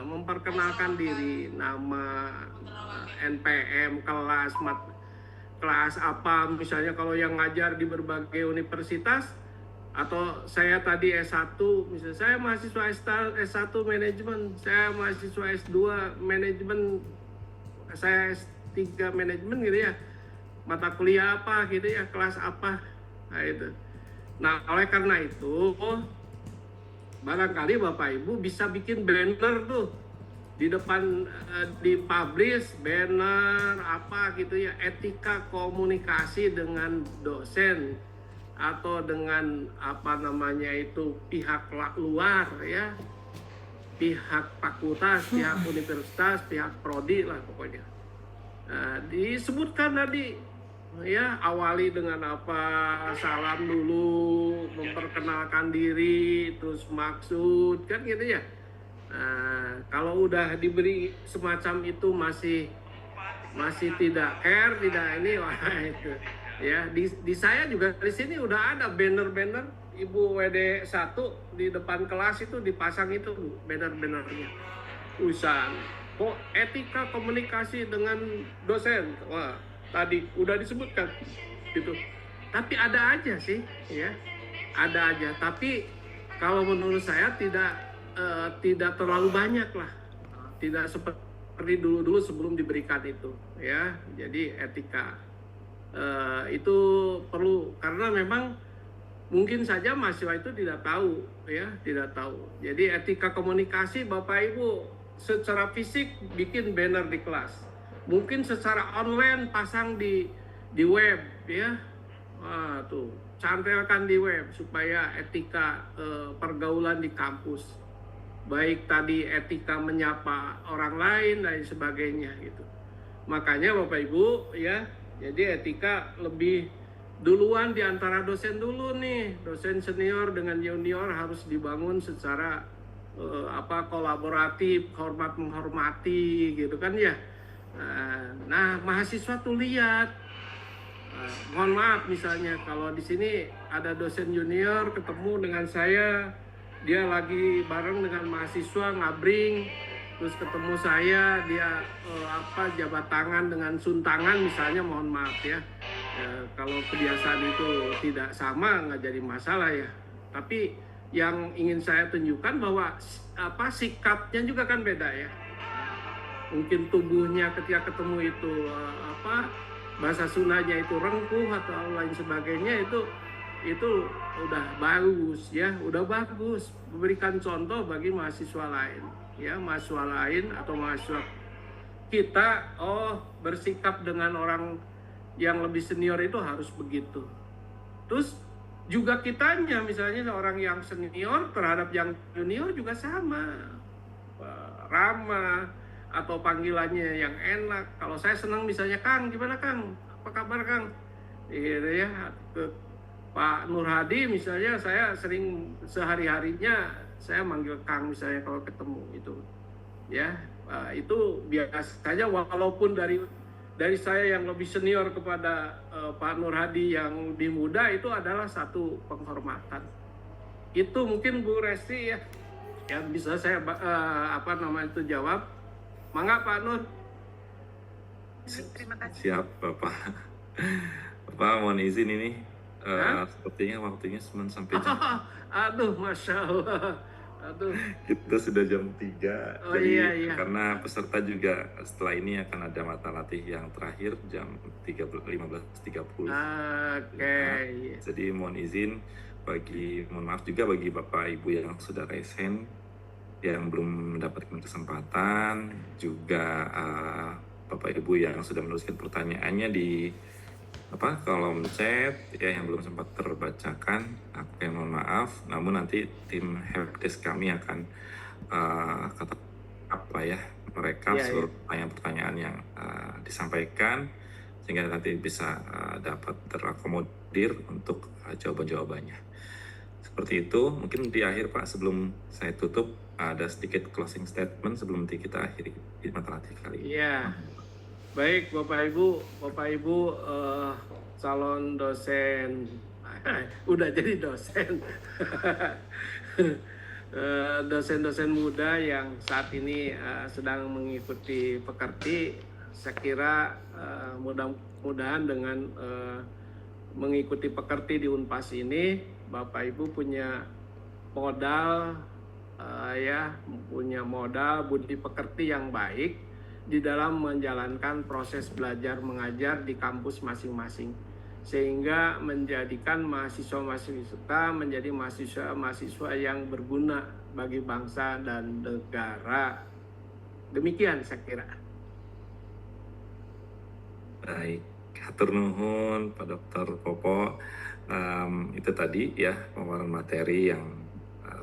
Memperkenalkan diri, nama, NPM, kelas apa, misalnya kalau yang ngajar di berbagai universitas, atau saya tadi S1, misalnya saya mahasiswa S1 manajemen, saya mahasiswa S2 manajemen, saya S3 manajemen gitu ya, mata kuliah apa gitu ya, kelas apa, nah itu. Nah oleh karena itu, barangkali Bapak Ibu bisa bikin banner tuh di depan, dipublish banner apa gitu ya, etika komunikasi dengan dosen atau dengan apa namanya itu pihak luar ya, pihak fakultas, pihak universitas, pihak prodi lah pokoknya. Nah, disebutkan tadi ya, awali dengan apa, salam dulu, memperkenalkan diri, terus maksud kan gitu ya. Nah, kalau udah diberi semacam itu masih tidak care, tidak ini, wah itu ya. Di saya juga di sini udah ada banner-banner Ibu WD 1 di depan kelas itu dipasang itu banner-bannernya. Tulisan kok etika komunikasi dengan dosen. Wah, tadi udah disebutkan gitu. Tapi ada aja sih ya. Ada aja, tapi kalau menurut saya tidak terlalu banyak lah. Tidak seperti pekerti dulu sebelum diberikan itu, ya. Jadi etika itu perlu, karena memang mungkin saja mahasiswa itu tidak tahu, ya, tidak tahu. Jadi etika komunikasi, Bapak Ibu, secara fisik bikin banner di kelas, mungkin secara online pasang di web, ya. Tuh, cantelkan di web supaya etika pergaulan di kampus, baik tadi etika menyapa orang lain dan sebagainya gitu. Makanya Bapak Ibu, ya, jadi etika lebih duluan di antara dosen dulu nih. Dosen senior dengan junior harus dibangun secara kolaboratif, hormat menghormati gitu kan ya. Nah, mahasiswa tuh lihat. Mohon maaf misalnya kalau di sini ada dosen junior ketemu dengan saya, dia lagi bareng dengan mahasiswa ngabring, terus ketemu saya, dia jabat tangan dengan suntangan misalnya, mohon maaf ya. Kalau kebiasaan itu tidak sama nggak jadi masalah ya. Tapi yang ingin saya tunjukkan bahwa sikapnya juga kan beda ya. Mungkin tubuhnya ketika ketemu itu bahasa Sundanya itu rengkuh atau lain sebagainya, itu udah bagus ya, udah bagus memberikan contoh bagi mahasiswa lain ya, mahasiswa lain atau mahasiswa kita bersikap dengan orang yang lebih senior itu harus begitu. Terus juga kitanya misalnya orang yang senior terhadap yang junior juga sama, ramah atau panggilannya yang enak. Kalau saya senang misalnya, Kang, gimana Kang? Apa kabar Kang? Gitu ya. Pak Nur Hadi misalnya, saya sering sehari-harinya saya manggil Kang misalnya kalau ketemu itu. Ya, itu biasanya walaupun dari saya yang lebih senior kepada Pak Nur Hadi yang lebih muda, itu adalah satu penghormatan. Itu mungkin Bu Resti ya, yang bisa saya jawab. Mangga Pak Nur. Terima kasih. Siap Bapak. Bapak mohon izin ini, sepertinya waktunya sampai jam. Aduh, Masya Allah. Aduh. Kita sudah jam 3. Oh, jadi iya. karena peserta juga setelah ini akan ada mata latih yang terakhir jam 15.30. Oke. Jadi mohon maaf juga bagi Bapak Ibu yang sudah raise hand, yang belum mendapatkan kesempatan, juga Bapak Ibu yang sudah menuliskan pertanyaannya di kolom chat ya, yang belum sempat terbacakan, aku mohon maaf. Namun nanti tim helpdesk kami akan merekap seluruh pertanyaan-pertanyaan yang disampaikan, sehingga nanti bisa dapat terakomodir untuk jawaban-jawabannya. Seperti itu. Mungkin di akhir Pak, sebelum saya tutup, ada sedikit closing statement sebelum nanti kita akhiri di mata latih kali ini. Iya. Baik Bapak Ibu calon dosen, udah jadi dosen, dosen-dosen muda yang saat ini sedang mengikuti pekerti, saya kira mudah-mudahan dengan mengikuti pekerti di Unpas ini, Bapak Ibu punya modal punya modal budi pekerti yang baik di dalam menjalankan proses belajar mengajar di kampus masing-masing, sehingga menjadikan mahasiswa-mahasiswa menjadi mahasiswa-mahasiswa yang berguna bagi bangsa dan negara. Demikian saya kira. Baik, hatur nuhun Pak Dr. Popo. Itu tadi ya pemaparan materi yang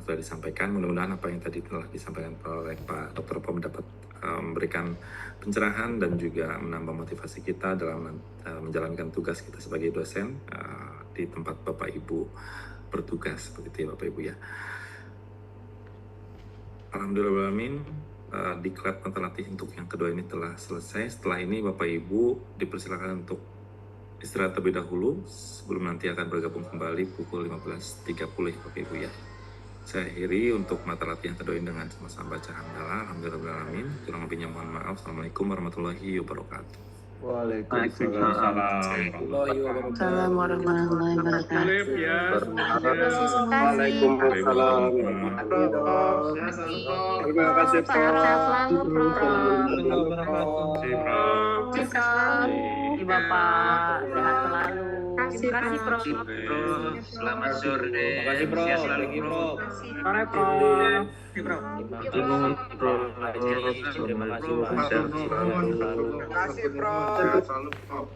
sudah disampaikan. Mudah-mudahan apa yang tadi telah disampaikan oleh Pak Dr. Popo dapat memberikan pencerahan dan juga menambah motivasi kita dalam menjalankan tugas kita sebagai dosen di tempat Bapak Ibu bertugas, begitu ya Bapak Ibu ya. Alhamdulillahirrahmanirrahim, diklat mata latih untuk yang kedua ini telah selesai. Setelah ini Bapak Ibu dipersilakan untuk istirahat terlebih dahulu sebelum nanti akan bergabung kembali pukul 15.30 Bapak Ibu ya. Saya akhiri untuk mata latihan kedua ini dengan sama-sama baca hamdalah. Alhamdulillahirrahmanirrahim. Kurang lebihnya mohon maaf. Assalamualaikum warahmatullahi wabarakatuh. Waalaikumsalam. Assalamualaikum warahmatullahi wabarakatuh. Philip ya semuanya. Waalaikumsalam. Terima kasih, Sehat-sehat selalu, Prof. Terima kasih, Prof. Bapak, sehat selalu. Terima kasih, Prof. Selamat sore. Terima kasih, Bro. Sehat selalu, Thank you, Bro. Terima kasih, Prof. Terima kasih, Pak. Terima kasih, Prof. Sehat selalu, Prof.